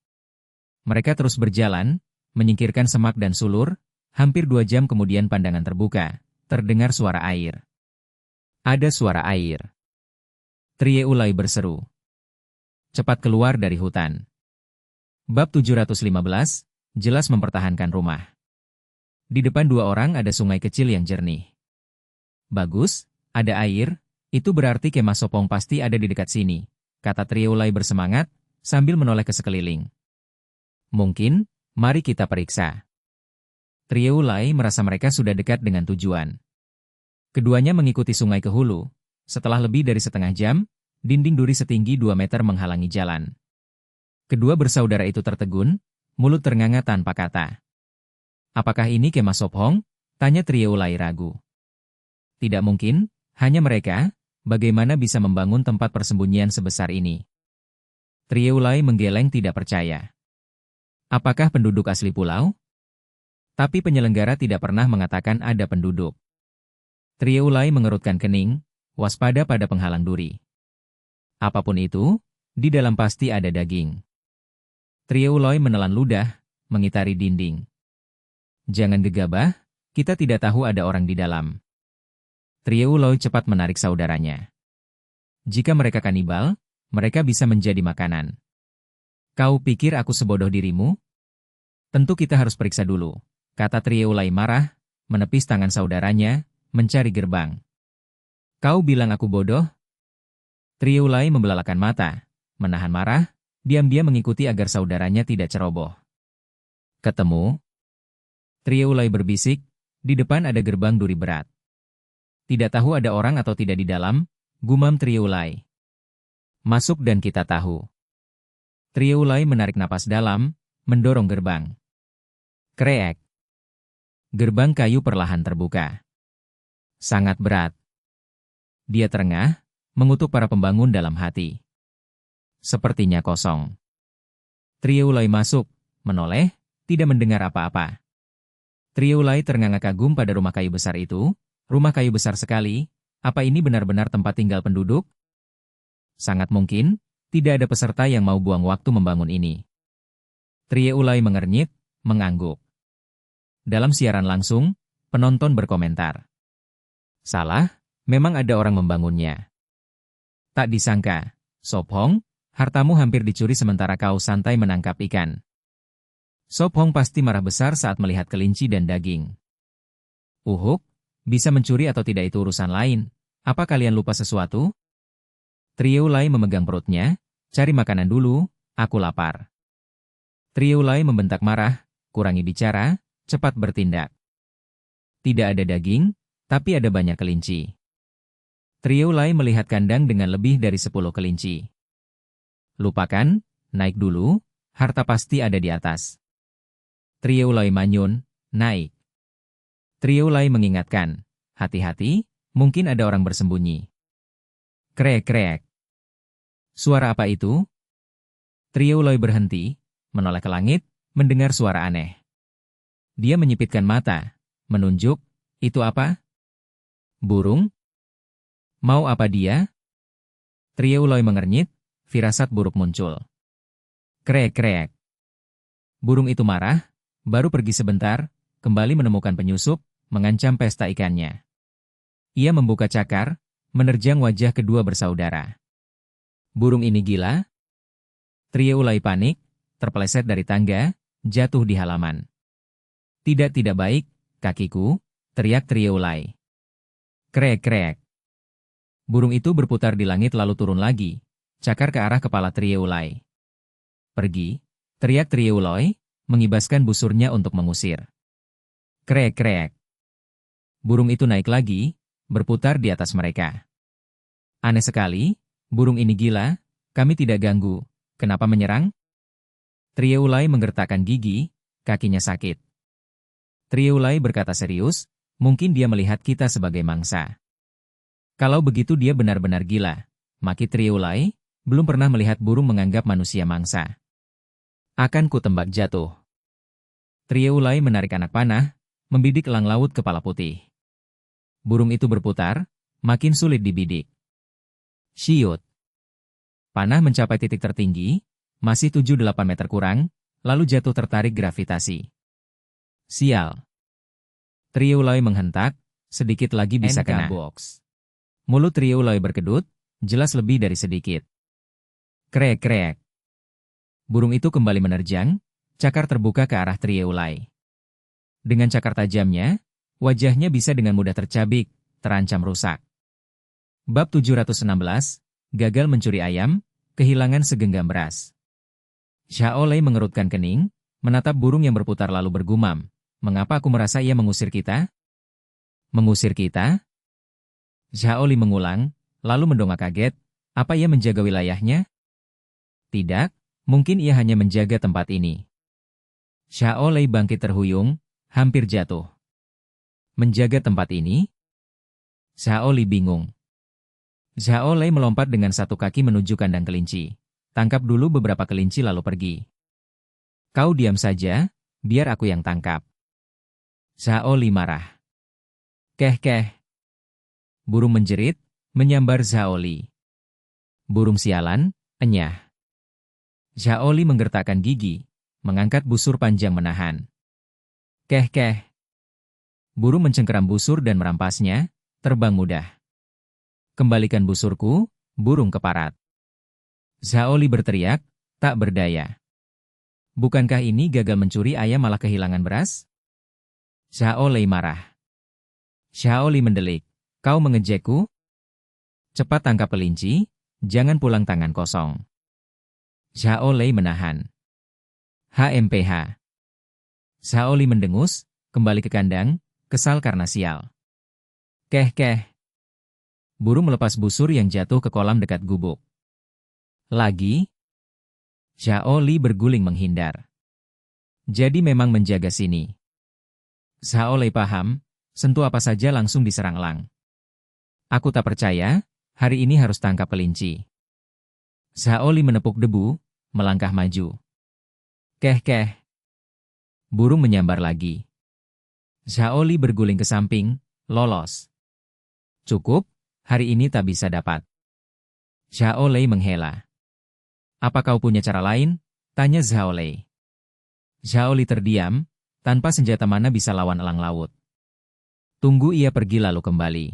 A: Mereka terus berjalan, menyingkirkan semak dan sulur, hampir 2 jam kemudian pandangan terbuka, terdengar suara air. Ada suara air. Trio Ulai berseru. Cepat keluar dari hutan. Bab 715, jelas mempertahankan rumah. Di depan 2 orang ada sungai kecil yang jernih. Bagus, ada air, itu berarti kemah So Pong pasti ada di dekat sini, kata Trio Ulai bersemangat, sambil menoleh ke sekeliling. Mungkin, mari kita periksa. Trio Ulai merasa mereka sudah dekat dengan tujuan. Keduanya mengikuti sungai ke hulu. Setelah lebih dari setengah jam, dinding duri setinggi 2 meter menghalangi jalan. Kedua bersaudara itu tertegun, mulut ternganga tanpa kata. Apakah ini kemah So Pong? Tanya Trio Ulai ragu. Tidak mungkin, hanya mereka, bagaimana bisa membangun tempat persembunyian sebesar ini? Trieulai menggeleng tidak percaya. Apakah penduduk asli pulau? Tapi penyelenggara tidak pernah mengatakan ada penduduk. Trieulai mengerutkan kening, waspada pada penghalang duri. Apapun itu, di dalam pasti ada daging. Trieulai menelan ludah, mengitari dinding. Jangan gegabah, kita tidak tahu ada orang di dalam. Trieulai cepat menarik saudaranya. Jika mereka kanibal, mereka bisa menjadi makanan. Kau pikir aku sebodoh dirimu? Tentu kita harus periksa dulu, kata Trieulai marah, menepis tangan saudaranya, mencari gerbang. Kau bilang aku bodoh? Trieulai membelalakan mata, menahan marah, diam-diam mengikuti agar saudaranya tidak ceroboh. Ketemu. Trieulai berbisik, di depan ada gerbang duri berat. Tidak tahu ada orang atau tidak di dalam, gumam Trieulai. Masuk dan kita tahu. Trieulai menarik napas dalam, mendorong gerbang. Kreek. Gerbang kayu perlahan terbuka. Sangat berat. Dia terengah, mengutuk para pembangun dalam hati. Sepertinya kosong. Trieulai masuk, menoleh, tidak mendengar apa-apa. Trieulai ternganga kagum pada rumah kayu besar itu. Rumah kayu besar sekali, apa ini benar-benar tempat tinggal penduduk? Sangat mungkin, tidak ada peserta yang mau buang waktu membangun ini. Trieulai mengernyit, mengangguk. Dalam siaran langsung, penonton berkomentar. Salah, memang ada orang membangunnya. Tak disangka, Sop Hong, hartamu hampir dicuri sementara kau santai menangkap ikan. Sop Hong pasti marah besar saat melihat kelinci dan daging. Uhuk, bisa mencuri atau tidak itu urusan lain. Apa kalian lupa sesuatu? Trieulai memegang perutnya, cari makanan dulu, aku lapar. Trieulai membentak marah, kurangi bicara, cepat bertindak. Tidak ada daging, tapi ada banyak kelinci. Trieulai melihat kandang dengan lebih dari 10 kelinci. Lupakan, naik dulu, harta pasti ada di atas. Trieulai manyun, naik. Trieulai mengingatkan, hati-hati, mungkin ada orang bersembunyi. Kreek-kreek. Suara apa itu? Trieulai berhenti, menoleh ke langit, mendengar suara aneh. Dia menyipitkan mata, menunjuk, itu apa? Burung? Mau apa dia? Trieulai mengernyit, firasat buruk muncul. Kreek-kreek. Burung itu marah, baru pergi sebentar, kembali menemukan penyusup, mengancam pesta ikannya. Ia membuka cakar, menerjang wajah kedua bersaudara. Burung ini gila? Trieulai panik, terpeleset dari tangga, jatuh di halaman. Tidak baik, kakiku, teriak Trieulai. Kreek-kreek. Burung itu berputar di langit lalu turun lagi, cakar ke arah kepala Trieulai. Pergi, teriak Trieulai, mengibaskan busurnya untuk mengusir. Kreek-kreek. Burung itu naik lagi, berputar di atas mereka. Aneh sekali, burung ini gila, kami tidak ganggu, kenapa menyerang? Trieulai menggertakkan gigi, kakinya sakit. Trieulai berkata serius, mungkin dia melihat kita sebagai mangsa. Kalau begitu dia benar-benar gila, maki Trieulai, belum pernah melihat burung menganggap manusia mangsa. Akan ku tembak jatuh. Trieulai menarik anak panah, membidik elang laut kepala putih. Burung itu berputar, makin sulit dibidik. Siut. Panah mencapai titik tertinggi, masih 7-8 meter kurang, lalu jatuh tertarik gravitasi. Sial. Trieulai menghentak, sedikit lagi bisa kena. Box. Mulut Trieulai berkedut, jelas lebih dari sedikit. Kreek-kreek. Burung itu kembali menerjang, cakar terbuka ke arah Trieulai. Dengan cakar tajamnya, wajahnya bisa dengan mudah tercabik, terancam rusak. Bab 716, gagal mencuri ayam, kehilangan segenggam beras. Xiaolei mengerutkan kening, menatap burung yang berputar lalu bergumam, mengapa aku merasa ia mengusir kita? Mengusir kita? Xiaolei mengulang, lalu mendongak kaget, apa ia menjaga wilayahnya? Tidak, mungkin ia hanya menjaga tempat ini. Xiaolei bangkit terhuyung, hampir jatuh. Menjaga tempat ini? Xiaolei bingung. Xiaolei melompat dengan satu kaki menuju kandang kelinci. tangkap dulu beberapa kelinci lalu pergi. Kau diam saja, biar aku yang tangkap. Zhao Li marah. Keh. Burung menjerit, menyambar Zhao Li. Burung sialan, enyah. Zhao Li menggertakkan gigi, mengangkat busur panjang menahan. Keh. Burung mencengkeram busur dan merampasnya, terbang mudah. Kembalikan busurku, burung keparat. Zhao Li berteriak, tak berdaya. Bukankah ini gagal mencuri ayam malah kehilangan beras? Zhao Li marah. Zhao Li mendelik, kau mengejekku? Cepat tangkap kelinci, jangan pulang tangan kosong. Zhao Li menahan. HMPH. Zhao Li mendengus, kembali ke kandang, kesal karena sial. Keh. Burung melepas busur yang jatuh ke kolam dekat gubuk. Lagi. Zhao Li berguling menghindar. Jadi memang menjaga sini. Zhao Li paham, sentuh apa saja langsung diserang elang. Aku tak percaya, hari ini harus tangkap kelinci. Zhao Li menepuk debu, melangkah maju. Keh. Burung menyambar lagi. Zhao Li berguling ke samping, lolos. Cukup, hari ini tak bisa dapat. Zhao Li menghela. Apa kau punya cara lain? Tanya Zhao Li. Zhao Li terdiam, tanpa senjata mana bisa lawan elang laut. Tunggu ia pergi lalu kembali.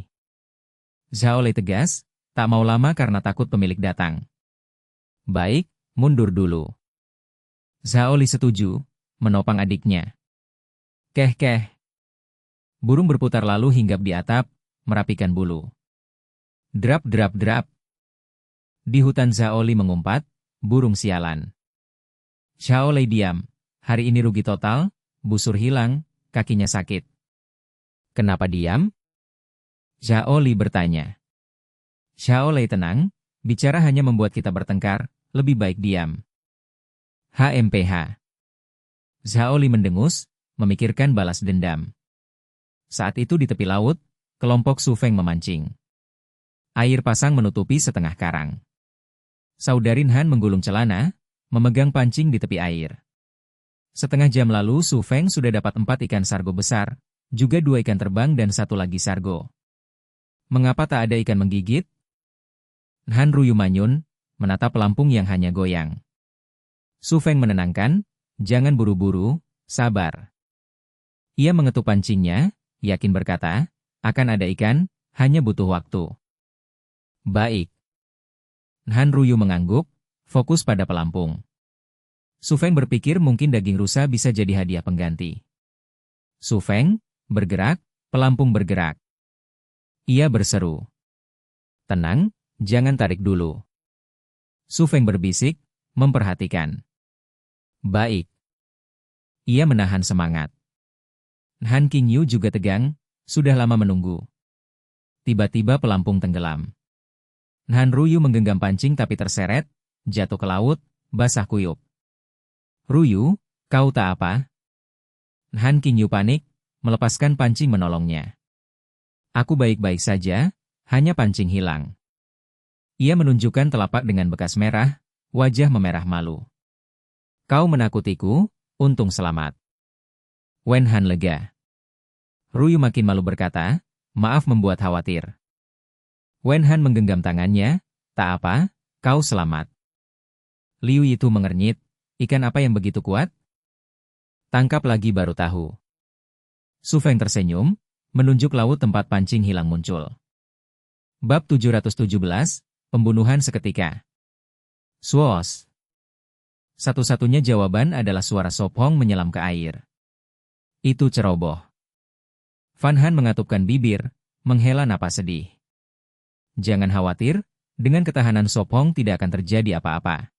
A: Zhao Li tegas, tak mau lama karena takut pemilik datang. Baik, mundur dulu. Zhao Li setuju, menopang adiknya. Keh. Burung berputar lalu hinggap di atap, merapikan bulu. Drap. Di hutan Zhao Li mengumpat, burung sialan. Zhao Li diam, hari ini rugi total, busur hilang, kakinya sakit. Kenapa diam? Zhao Li bertanya. Zhao Li tenang, bicara hanya membuat kita bertengkar, lebih baik diam. HMPH. Zhao Li mendengus, memikirkan balas dendam. Saat itu di tepi laut, kelompok Su Feng memancing. Air pasang menutupi setengah karang. Saudarin Han menggulung celana, memegang pancing di tepi air. Setengah jam lalu Su Feng sudah dapat 4 ikan sargo besar, juga 2 ikan terbang dan 1 lagi sargo. Mengapa tak ada ikan menggigit? Han Ruyu manyun, menatap pelampung yang hanya goyang. Su Feng menenangkan, jangan buru-buru, sabar. Ia mengetuk pancingnya, yakin berkata, akan ada ikan, hanya butuh waktu. Baik. Han Ruyu mengangguk, fokus pada pelampung. Su Feng berpikir mungkin daging rusa bisa jadi hadiah pengganti. Su Feng, bergerak, pelampung bergerak. Ia berseru. Tenang, jangan tarik dulu. Su Feng berbisik, memperhatikan. Baik. Ia menahan semangat. Han Qingyu juga tegang, sudah lama menunggu. Tiba-tiba pelampung tenggelam. Han Ruyu menggenggam pancing tapi terseret, jatuh ke laut, basah kuyup. Ruyu, kau tak apa? Han Qingyu panik, melepaskan pancing menolongnya. Aku baik-baik saja, hanya pancing hilang. Ia menunjukkan telapak dengan bekas merah, wajah memerah malu. Kau menakutiku, untung selamat. Wen Han lega. Ruyu makin malu berkata, maaf membuat khawatir. Wen Han menggenggam tangannya, tak apa, kau selamat. Liu Yitu mengernyit, ikan apa yang begitu kuat? Tangkap lagi baru tahu. Su Feng tersenyum, menunjuk laut tempat pancing hilang muncul. Bab 717, Pembunuhan Seketika. Suos. Satu-satunya jawaban adalah suara Sop Hong menyelam ke air. Itu ceroboh. Fan Han mengatupkan bibir, menghela napas sedih. Jangan khawatir, dengan ketahanan Sop Hong tidak akan terjadi apa-apa.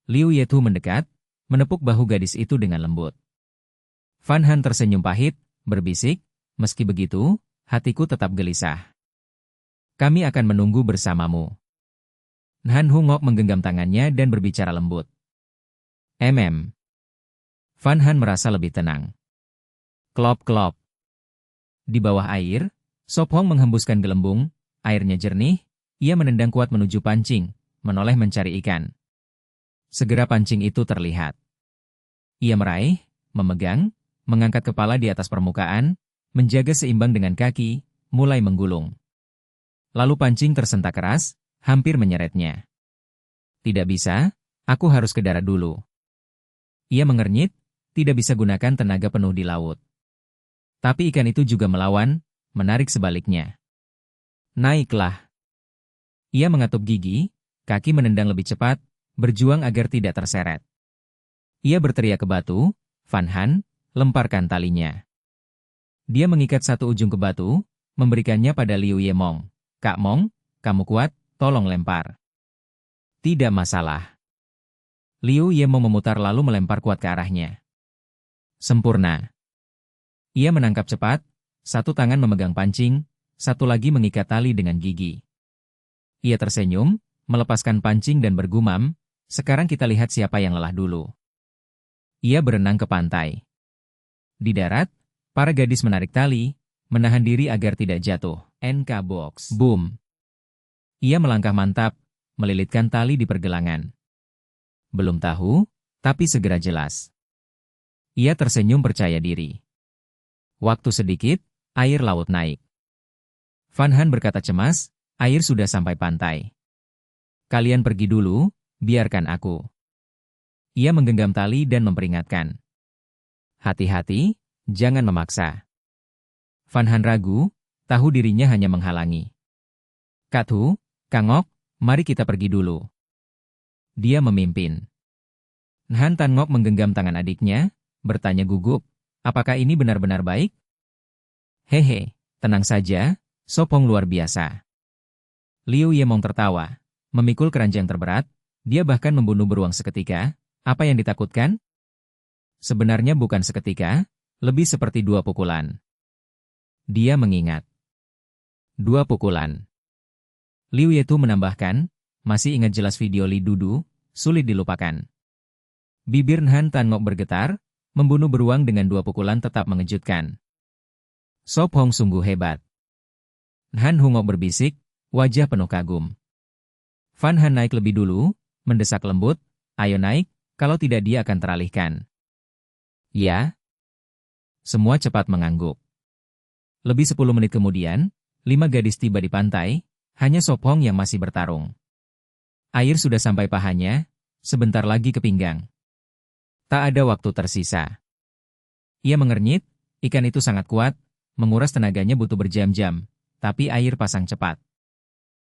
A: Liu Yetu mendekat, menepuk bahu gadis itu dengan lembut. Fan Han tersenyum pahit, berbisik, meski begitu, hatiku tetap gelisah. Kami akan menunggu bersamamu. Han Hungok menggenggam tangannya dan berbicara lembut. Fan Han merasa lebih tenang. Klop. Di bawah air, Sop Hong menghembuskan gelembung, airnya jernih, ia menendang kuat menuju pancing, menoleh mencari ikan. segera pancing itu terlihat. Ia meraih, memegang, mengangkat kepala di atas permukaan, menjaga seimbang dengan kaki, mulai menggulung. Lalu pancing tersentak keras, hampir menyeretnya. Tidak bisa, aku harus ke darat dulu. Ia mengernyit, tidak bisa gunakan tenaga penuh di laut. Tapi ikan itu juga melawan, menarik sebaliknya. Naiklah. Ia mengatop gigi, kaki menendang lebih cepat, berjuang agar tidak terseret. Ia berteriak ke batu, Van Han, lemparkan talinya. Dia mengikat satu ujung ke batu, memberikannya pada Liu Yemong. Kak Mong, kamu kuat, tolong lempar. Tidak masalah. Liu Yemong memutar lalu melempar kuat ke arahnya. Sempurna. Ia menangkap cepat, satu tangan memegang pancing, satu lagi mengikat tali dengan gigi. Ia tersenyum, melepaskan pancing dan bergumam, sekarang kita lihat siapa yang lelah dulu. Ia berenang ke pantai. Di darat, para gadis menarik tali, menahan diri agar tidak jatuh. NK Box. Boom. Ia melangkah mantap, melilitkan tali di pergelangan. Belum tahu, tapi segera jelas. Ia tersenyum percaya diri. Waktu sedikit, air laut naik. Van Han berkata cemas, air sudah sampai pantai. Kalian pergi dulu, biarkan aku. Ia menggenggam tali dan memperingatkan. Hati-hati, jangan memaksa. Van Han ragu, tahu dirinya hanya menghalangi. Kathu, Kangok, mari kita pergi dulu. Dia memimpin. Han Tan-ngok menggenggam tangan adiknya, bertanya gugup, apakah ini benar-benar baik? Hehe, tenang saja, Sopong luar biasa. Liu Yemong tertawa, memikul keranjang terberat, dia bahkan membunuh beruang seketika, apa yang ditakutkan? Sebenarnya bukan seketika, lebih seperti 2 pukulan. Dia mengingat. 2 pukulan. Liu Yetu menambahkan, masih ingat jelas video Li Dudu, sulit dilupakan. Bibir Han Tan-ngok bergetar, membunuh beruang dengan 2 pukulan tetap mengejutkan. Sop Hong sungguh hebat. Han Hungok berbisik, wajah penuh kagum. Van Han naik lebih dulu, mendesak lembut, ayo naik, kalau tidak dia akan teralihkan. Ya. Semua cepat mengangguk. Lebih 10 menit kemudian, 5 gadis tiba di pantai, hanya Sop Hong yang masih bertarung. Air sudah sampai pahanya, sebentar lagi ke pinggang. Tak ada waktu tersisa. Ia mengernyit, ikan itu sangat kuat, menguras tenaganya butuh berjam-jam, tapi air pasang cepat.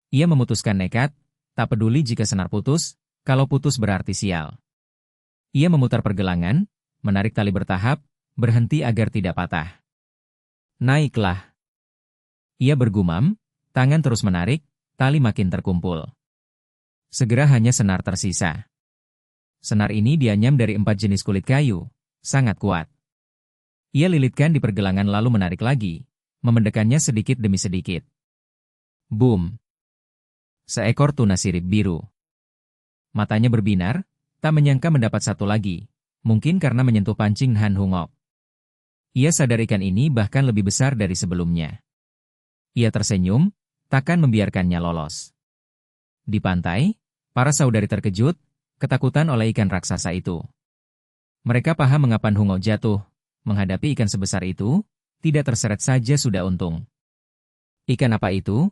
A: Ia memutuskan nekat, tak peduli jika senar putus, kalau putus berarti sial. Ia memutar pergelangan, menarik tali bertahap, berhenti agar tidak patah. Naiklah. Ia bergumam, tangan terus menarik, tali makin terkumpul. Segera hanya senar tersisa. Senar ini dianyam dari 4 jenis kulit kayu, sangat kuat. Ia lilitkan di pergelangan lalu menarik lagi, memendekannya sedikit demi sedikit. Boom! Seekor tuna sirip biru. Matanya berbinar, tak menyangka mendapat satu lagi, mungkin karena menyentuh pancing Han Hungok. Ia sadar ikan ini bahkan lebih besar dari sebelumnya. Ia tersenyum, takkan membiarkannya lolos. Di pantai, para saudari terkejut, ketakutan oleh ikan raksasa itu. Mereka paham mengapa Hungok jatuh, menghadapi ikan sebesar itu, tidak terseret saja sudah untung. Ikan apa itu?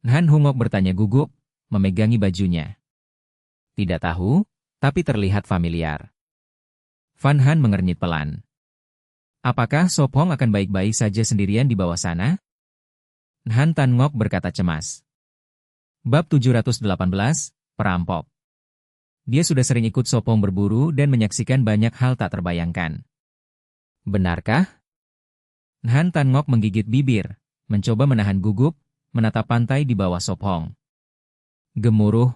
A: Han Hungok bertanya gugup, memegangi bajunya. Tidak tahu, tapi terlihat familiar. Van Han mengernyit pelan. Apakah Sop Hong akan baik-baik saja sendirian di bawah sana? Han Tan-ngok berkata cemas. Bab 718, Perampok. Dia sudah sering ikut Sop Hong berburu dan menyaksikan banyak hal tak terbayangkan. Benarkah? Han Tan-ngok menggigit bibir, mencoba menahan gugup, menatap pantai di bawah Sop Hong. Gemuruh.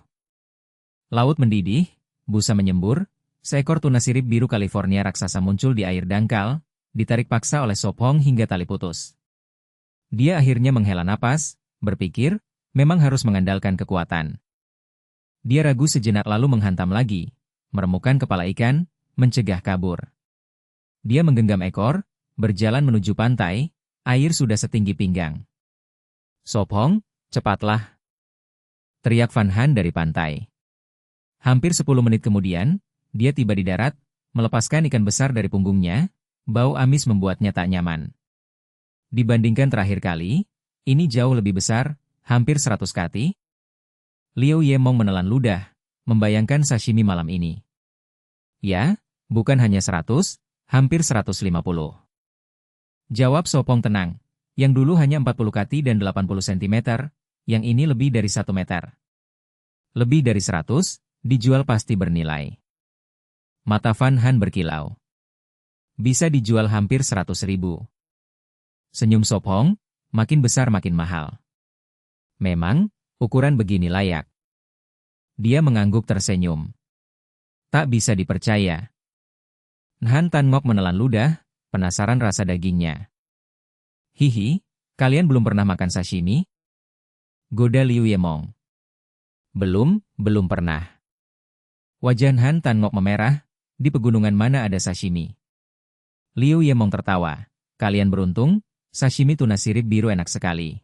A: Laut mendidih, busa menyembur, seekor tuna sirip biru California raksasa muncul di air dangkal, ditarik paksa oleh Sop Hong hingga tali putus. Dia akhirnya menghela napas, berpikir, memang harus mengandalkan kekuatan. Dia ragu sejenak lalu menghantam lagi, meremukkan kepala ikan, mencegah kabur. Dia menggenggam ekor, berjalan menuju pantai, air sudah setinggi pinggang. Sop Hong, cepatlah! Teriak Van Han dari pantai. Hampir 10 menit kemudian, dia tiba di darat, melepaskan ikan besar dari punggungnya, bau amis membuatnya tak nyaman. Dibandingkan terakhir kali, ini jauh lebih besar, hampir 100 kati. Liu Yemong menelan ludah, membayangkan sashimi malam ini. Ya, bukan hanya 100, hampir 150. Jawab Sopong tenang, yang dulu hanya 40 kati dan 80 cm, yang ini lebih dari 1 meter. Lebih dari 100, dijual pasti bernilai. Mata Van Han berkilau. Bisa dijual hampir 100.000. Senyum Sopong, makin besar makin mahal. Memang, ukuran begini layak. Dia mengangguk tersenyum. Tak bisa dipercaya. Han Tan Ngok menelan ludah, penasaran rasa dagingnya. Hihi, kalian belum pernah makan sashimi? Goda Liu Yemong. Belum pernah. Wajah Han Tan Ngok memerah, di pegunungan mana ada sashimi? Liu Yemong tertawa. Kalian beruntung, sashimi tuna sirip biru enak sekali.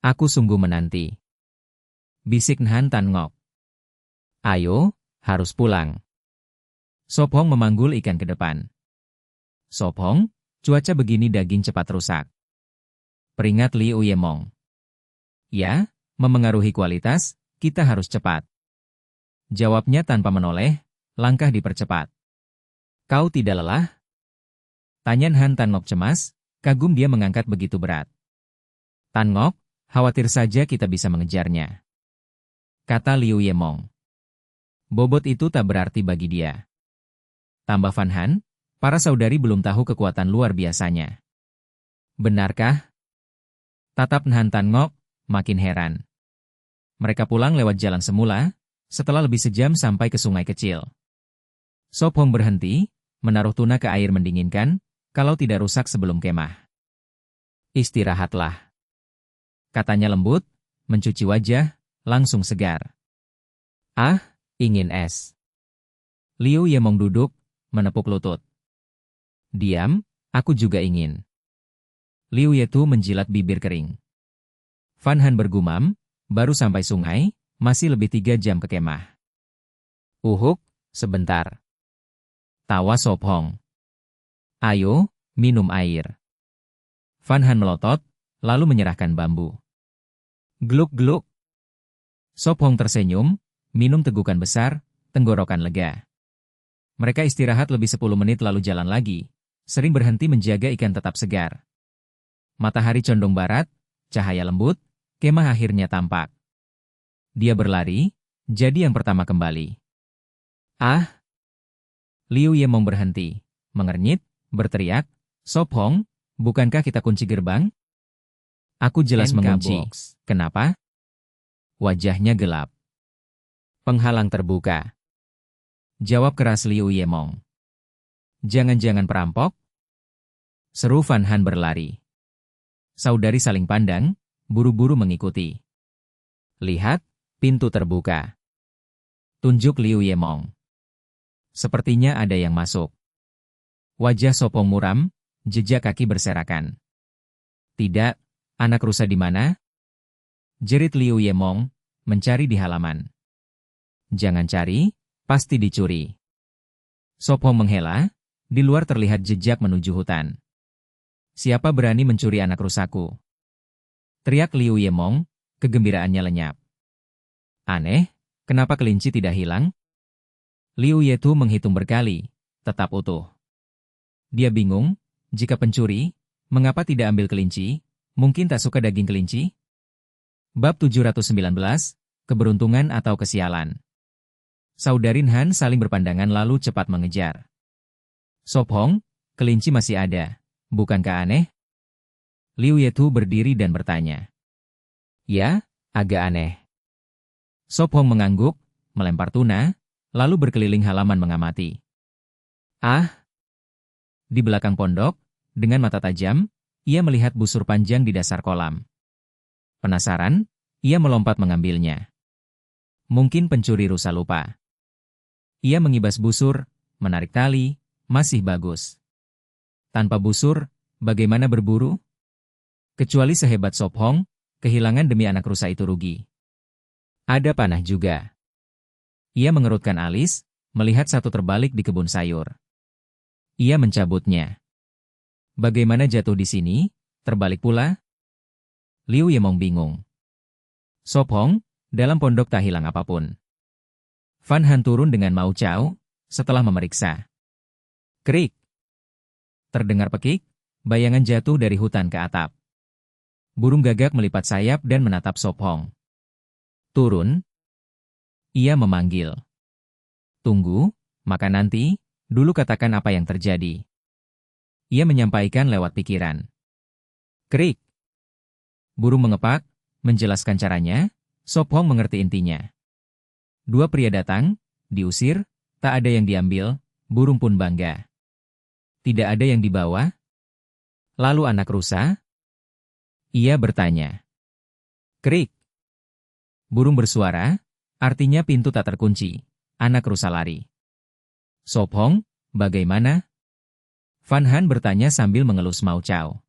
A: Aku sungguh menanti. Bisik Han Tan Ngok. Ayo, harus pulang. Sop Hong memanggul ikan ke depan. Sop Hong, cuaca begini daging cepat rusak. Peringat Liu Yemong. Ya, memengaruhi kualitas, kita harus cepat. Jawabnya tanpa menoleh, langkah dipercepat. Kau tidak lelah? Tanya Han Tan Ngok cemas, kagum dia mengangkat begitu berat. Tan Ngok, khawatir saja kita bisa mengejarnya. Kata Liu Yemong. Bobot itu tak berarti bagi dia. Tambah Van Han, para saudari belum tahu kekuatan luar biasanya. Benarkah? Tatap Han Tan Ngok, makin heran. Mereka pulang lewat jalan semula, setelah lebih sejam sampai ke sungai kecil. Sop Hong berhenti, menaruh tuna ke air mendinginkan, kalau tidak rusak sebelum kemah. Istirahatlah. Katanya lembut, mencuci wajah, langsung segar. Ah, ingin es. Liu Yemong duduk, menepuk lutut. Diam, aku juga ingin. Liu Yetu menjilat bibir kering. Van Han bergumam, baru sampai sungai, masih lebih 3 jam ke kemah. Uhuk, sebentar. Tawa Sop Hong. Ayo, minum air. Van Han melotot, lalu menyerahkan bambu. Gluk-gluk. Sop Hong tersenyum, minum tegukan besar, tenggorokan lega. Mereka istirahat lebih 10 menit lalu jalan lagi, sering berhenti menjaga ikan tetap segar. Matahari condong barat, cahaya lembut, kemah akhirnya tampak. Dia berlari, jadi yang pertama kembali. Ah! Liu Yemong berhenti, mengernyit, berteriak, Sop Hong, bukankah kita kunci gerbang? Aku jelas mengunci. Kenapa? Wajahnya gelap. Penghalang terbuka. Jawab keras Liu Yemong. Jangan-jangan perampok? Seru Van Han berlari. Saudari saling pandang, buru-buru mengikuti. Lihat, pintu terbuka. Tunjuk Liu Yemong. Sepertinya ada yang masuk. Wajah Sop Hong muram, jejak kaki berserakan. Tidak, anak rusa di mana? Jerit Liu Yemong, mencari di halaman. Jangan cari, pasti dicuri. Sop Hong menghela, di luar terlihat jejak menuju hutan. Siapa berani mencuri anak rusaku? Teriak Liu Yemong, kegembiraannya lenyap. Aneh, kenapa kelinci tidak hilang? Liu Yetu menghitung berkali, tetap utuh. Dia bingung, jika pencuri, mengapa tidak ambil kelinci? Mungkin tak suka daging kelinci? Bab 719, Keberuntungan atau Kesialan. Saudarin Han saling berpandangan lalu cepat mengejar. Sop Hong, kelinci masih ada, bukankah aneh? Liu Yetu berdiri dan bertanya. Ya, agak aneh. Sop Hong mengangguk, melempar tuna, lalu berkeliling halaman mengamati. Ah! Di belakang pondok, dengan mata tajam, ia melihat busur panjang di dasar kolam. Penasaran, ia melompat mengambilnya. Mungkin pencuri rusa lupa. Ia mengibas busur, menarik tali, masih bagus. Tanpa busur, bagaimana berburu? Kecuali sehebat Sop Hong, kehilangan demi anak rusa itu rugi. Ada panah juga. Ia mengerutkan alis, melihat satu terbalik di kebun sayur. Ia mencabutnya. Bagaimana jatuh di sini, terbalik pula? Liu Yemong bingung. Sop Hong, dalam pondok tak hilang apapun. Fan Han turun dengan Mao Chao, setelah memeriksa. Krik. Terdengar pekik, bayangan jatuh dari hutan ke atap. Burung gagak melipat sayap dan menatap Sop Hong. Turun. Ia memanggil. Tunggu, maka nanti, dulu katakan apa yang terjadi. Ia menyampaikan lewat pikiran. Krik. Burung mengepak, menjelaskan caranya, Sop Hong mengerti intinya. Dua pria datang, diusir, tak ada yang diambil, burung pun bangga. Tidak ada yang dibawa? Lalu anak rusa? Ia bertanya. Krik. Burung bersuara, artinya pintu tak terkunci. Anak rusa lari. Sop Hong, bagaimana? Fan Han bertanya sambil mengelus Mao Chao.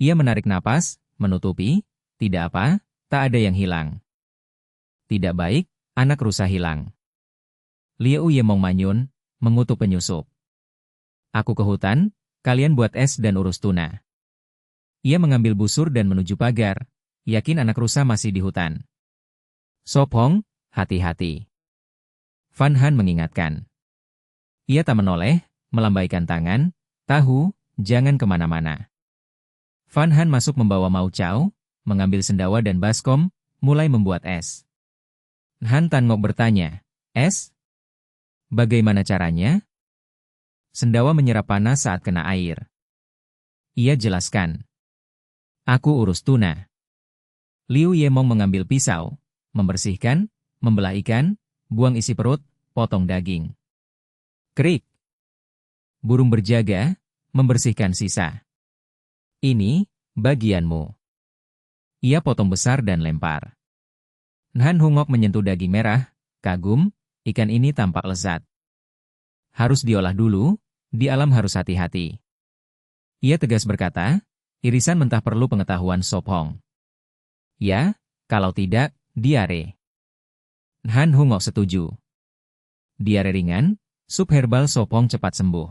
A: Ia menarik napas, menutupi, tidak apa, tak ada yang hilang. Tidak baik, anak rusa hilang. Liu Yemong manyun, mengutuk penyusup. Aku ke hutan, kalian buat es dan urus tuna. Ia mengambil busur dan menuju pagar, yakin anak rusa masih di hutan. Sop Hong, hati-hati. Fan Han mengingatkan. Ia tak menoleh, melambaikan tangan, tahu, jangan kemana-mana. Fan Han masuk membawa Mao Chao, mengambil sendawa dan baskom, mulai membuat es. Han Tan Ngok bertanya, es? Bagaimana caranya? Sendawa menyerap panas saat kena air. Ia jelaskan. Aku urus tuna. Liu Yemong mengambil pisau, membersihkan, membelah ikan, buang isi perut, potong daging. Krik. Burung berjaga, membersihkan sisa. Ini, bagianmu. Ia potong besar dan lempar. Han Hungok menyentuh daging merah, kagum, ikan ini tampak lezat. Harus diolah dulu, di alam harus hati-hati. Ia tegas berkata, irisan mentah perlu pengetahuan Sop Hong. Ya, kalau tidak, diare. Han Hungok setuju. Diare ringan, sup herbal Sop Hong cepat sembuh.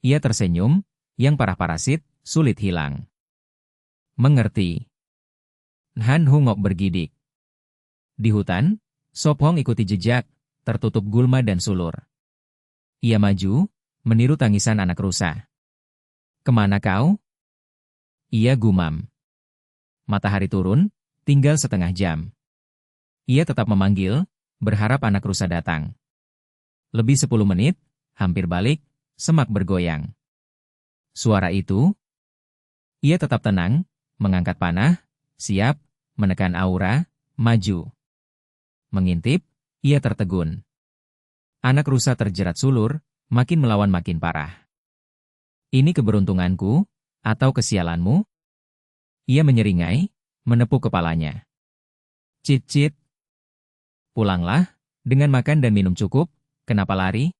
A: Ia tersenyum, yang parah parasit, sulit hilang. Mengerti. Han Hungok bergidik. Di hutan, Sop Hong ikuti jejak, tertutup gulma dan sulur. Ia maju, meniru tangisan anak rusa. Kemana kau? Ia gumam. Matahari turun, tinggal setengah jam. Ia tetap memanggil, berharap anak rusa datang. Lebih 10 menit, hampir balik, semak bergoyang. Suara itu, ia tetap tenang, mengangkat panah, siap, menekan aura, maju. Mengintip, ia tertegun. Anak rusa terjerat sulur, makin melawan makin parah. Ini keberuntunganku, atau kesialanmu? Ia menyeringai, menepuk kepalanya. Cit-cit. Pulanglah, dengan makan dan minum cukup, kenapa lari?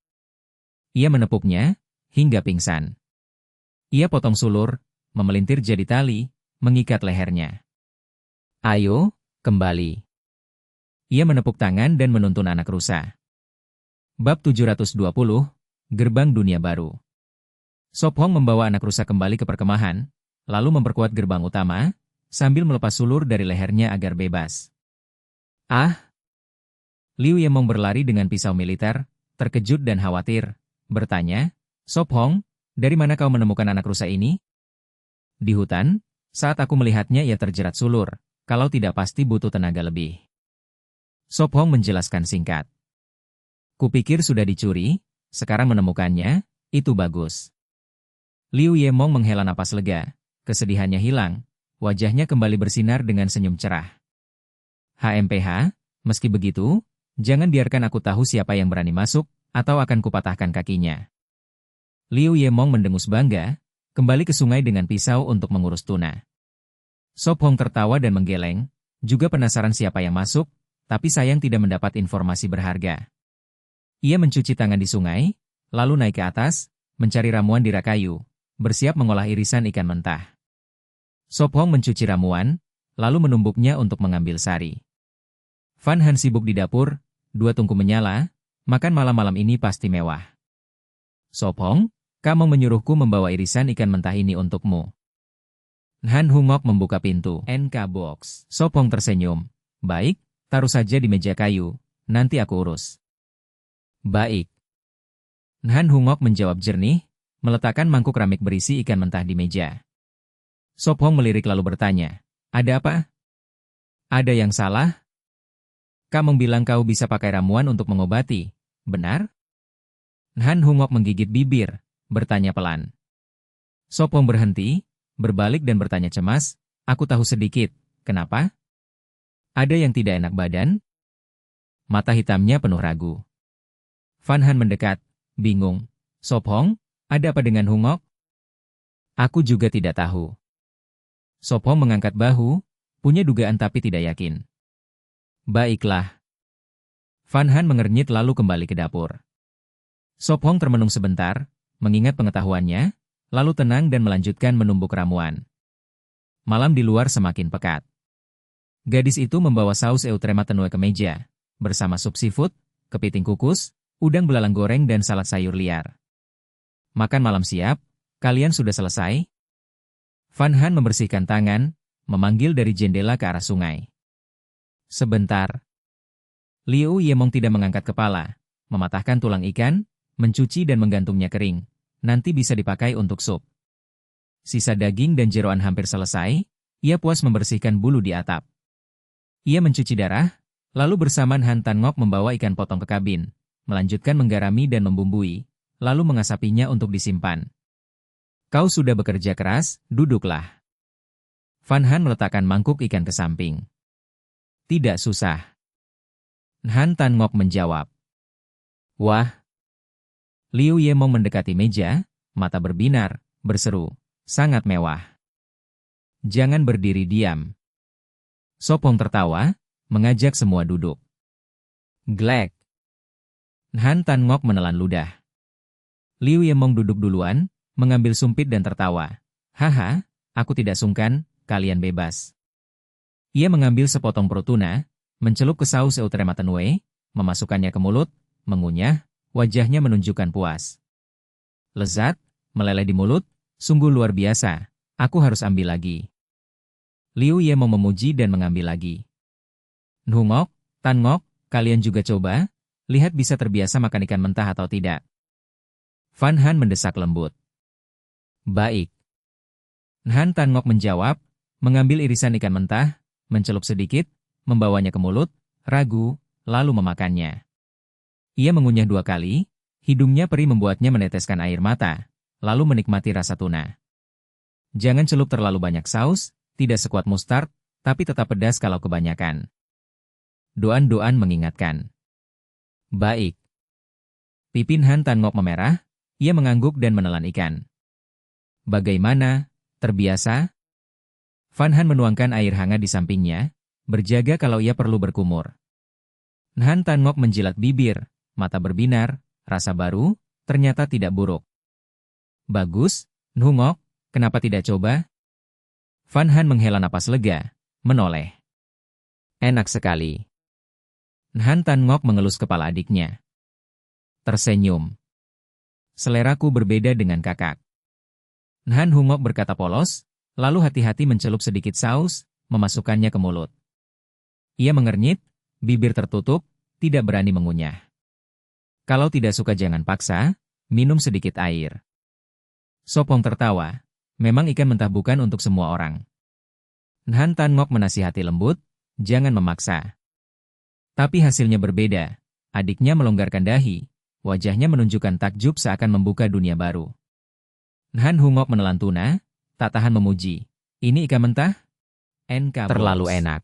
A: Ia menepuknya, hingga pingsan. Ia potong sulur, memelintir jadi tali, mengikat lehernya. Ayo, kembali. Ia menepuk tangan dan menuntun anak rusa. Bab 720, Gerbang Dunia Baru. Sop Hong membawa anak rusa kembali ke perkemahan, lalu memperkuat gerbang utama, sambil melepas sulur dari lehernya agar bebas. Ah! Liu Yemong berlari dengan pisau militer, terkejut dan khawatir, bertanya, Sop Hong, dari mana kau menemukan anak rusa ini? Di hutan, saat aku melihatnya ia terjerat sulur, kalau tidak pasti butuh tenaga lebih. Sop Hong menjelaskan singkat. Kupikir sudah dicuri, sekarang menemukannya, itu bagus. Liu Yemong menghela napas lega, kesedihannya hilang, wajahnya kembali bersinar dengan senyum cerah. HMPH, meski begitu, jangan biarkan aku tahu siapa yang berani masuk, atau akan kupatahkan kakinya. Liu Yemong mendengus bangga, kembali ke sungai dengan pisau untuk mengurus tuna. Sop Hong tertawa dan menggeleng, juga penasaran siapa yang masuk, tapi sayang tidak mendapat informasi berharga. Ia mencuci tangan di sungai, lalu naik ke atas, mencari ramuan di rak kayu, bersiap mengolah irisan ikan mentah. Sop Hong mencuci ramuan, lalu menumbuknya untuk mengambil sari. Fan Han sibuk di dapur, 2 tungku menyala, makan malam-malam ini pasti mewah. Sop Hong, kamu menyuruhku membawa irisan ikan mentah ini untukmu. Han Hungok membuka pintu NK Box. Sop Hong tersenyum. Baik, taruh saja di meja kayu, nanti aku urus. Baik. Han Hungok menjawab jernih, meletakkan mangkuk keramik berisi ikan mentah di meja. Sop Hong melirik lalu bertanya, ada apa? Ada yang salah? Kamu bilang kau bisa pakai ramuan untuk mengobati, benar? Han Hungok menggigit bibir, bertanya pelan. Sop Hong berhenti, berbalik dan bertanya cemas, aku tahu sedikit, kenapa? Ada yang tidak enak badan? Mata hitamnya penuh ragu. Van Han mendekat, bingung. Sop Hong, ada apa dengan Hungok? Aku juga tidak tahu. Sop Hong mengangkat bahu, punya dugaan tapi tidak yakin. Baiklah. Van Han mengernyit lalu kembali ke dapur. Sop Hong termenung sebentar, mengingat pengetahuannya, lalu tenang dan melanjutkan menumbuk ramuan. Malam di luar semakin pekat. Gadis itu membawa saus Eutrematenue ke meja, bersama sup seafood, kepiting kukus, udang belalang goreng dan salad sayur liar. Makan malam siap, kalian sudah selesai? Van Han membersihkan tangan, memanggil dari jendela ke arah sungai. Sebentar. Liu Yemong tidak mengangkat kepala, mematahkan tulang ikan, mencuci dan menggantungnya kering. Nanti bisa dipakai untuk sup. Sisa daging dan jeroan hampir selesai, ia puas membersihkan bulu di atap. Ia mencuci darah, lalu bersamaan Han Tan Ngok membawa ikan potong ke kabin, melanjutkan menggarami dan membumbui, lalu mengasapinya untuk disimpan. Kau sudah bekerja keras, duduklah. Van Han meletakkan mangkuk ikan ke samping. Tidak susah. Han Tan Ngok menjawab. Wah. Liu Yemong mendekati meja, mata berbinar, berseru, sangat mewah. Jangan berdiri diam. Sop Hong tertawa, mengajak semua duduk. Glek. Han Tan Ngok menelan ludah. Liu Yemong duduk duluan, mengambil sumpit dan tertawa. Haha, aku tidak sungkan, kalian bebas. Ia mengambil sepotong perut tuna, mencelup ke saus Eutrematenue, memasukkannya ke mulut, mengunyah, wajahnya menunjukkan puas. Lezat, meleleh di mulut, sungguh luar biasa, aku harus ambil lagi. Liu Yemong memuji dan mengambil lagi. Hungok, Tan Ngok, kalian juga coba, lihat bisa terbiasa makan ikan mentah atau tidak. Van Han mendesak lembut. Baik. Han Tan Ngok menjawab, mengambil irisan ikan mentah, mencelup sedikit, membawanya ke mulut, ragu, lalu memakannya. Ia mengunyah 2 kali, hidungnya perih membuatnya meneteskan air mata, lalu menikmati rasa tuna. Jangan celup terlalu banyak saus, tidak sekuat mustard, tapi tetap pedas kalau kebanyakan. Doan-doan mengingatkan. Baik. Pipin Han Tan Ngok memerah, ia mengangguk dan menelan ikan. Bagaimana, terbiasa? Van Han menuangkan air hangat di sampingnya, berjaga kalau ia perlu berkumur. Han Tan Ngok menjilat bibir, mata berbinar, rasa baru, ternyata tidak buruk. Bagus, Hungok, kenapa tidak coba? Van Han menghela napas lega, menoleh. Enak sekali. Han Tan Ngok mengelus kepala adiknya. Tersenyum. Seleraku berbeda dengan kakak. Han Hungok berkata polos, lalu hati-hati mencelup sedikit saus, memasukkannya ke mulut. Ia mengernyit, bibir tertutup, tidak berani mengunyah. Kalau tidak suka jangan paksa, minum sedikit air. Sop Hong tertawa, memang ikan mentah bukan untuk semua orang. Han Tan Ngok menasihati lembut, jangan memaksa. Tapi hasilnya berbeda, adiknya melonggarkan dahi, wajahnya menunjukkan takjub seakan membuka dunia baru. Han Hungok menelan tuna, tak tahan memuji. Ini ikan mentah? NK Terlalu enak.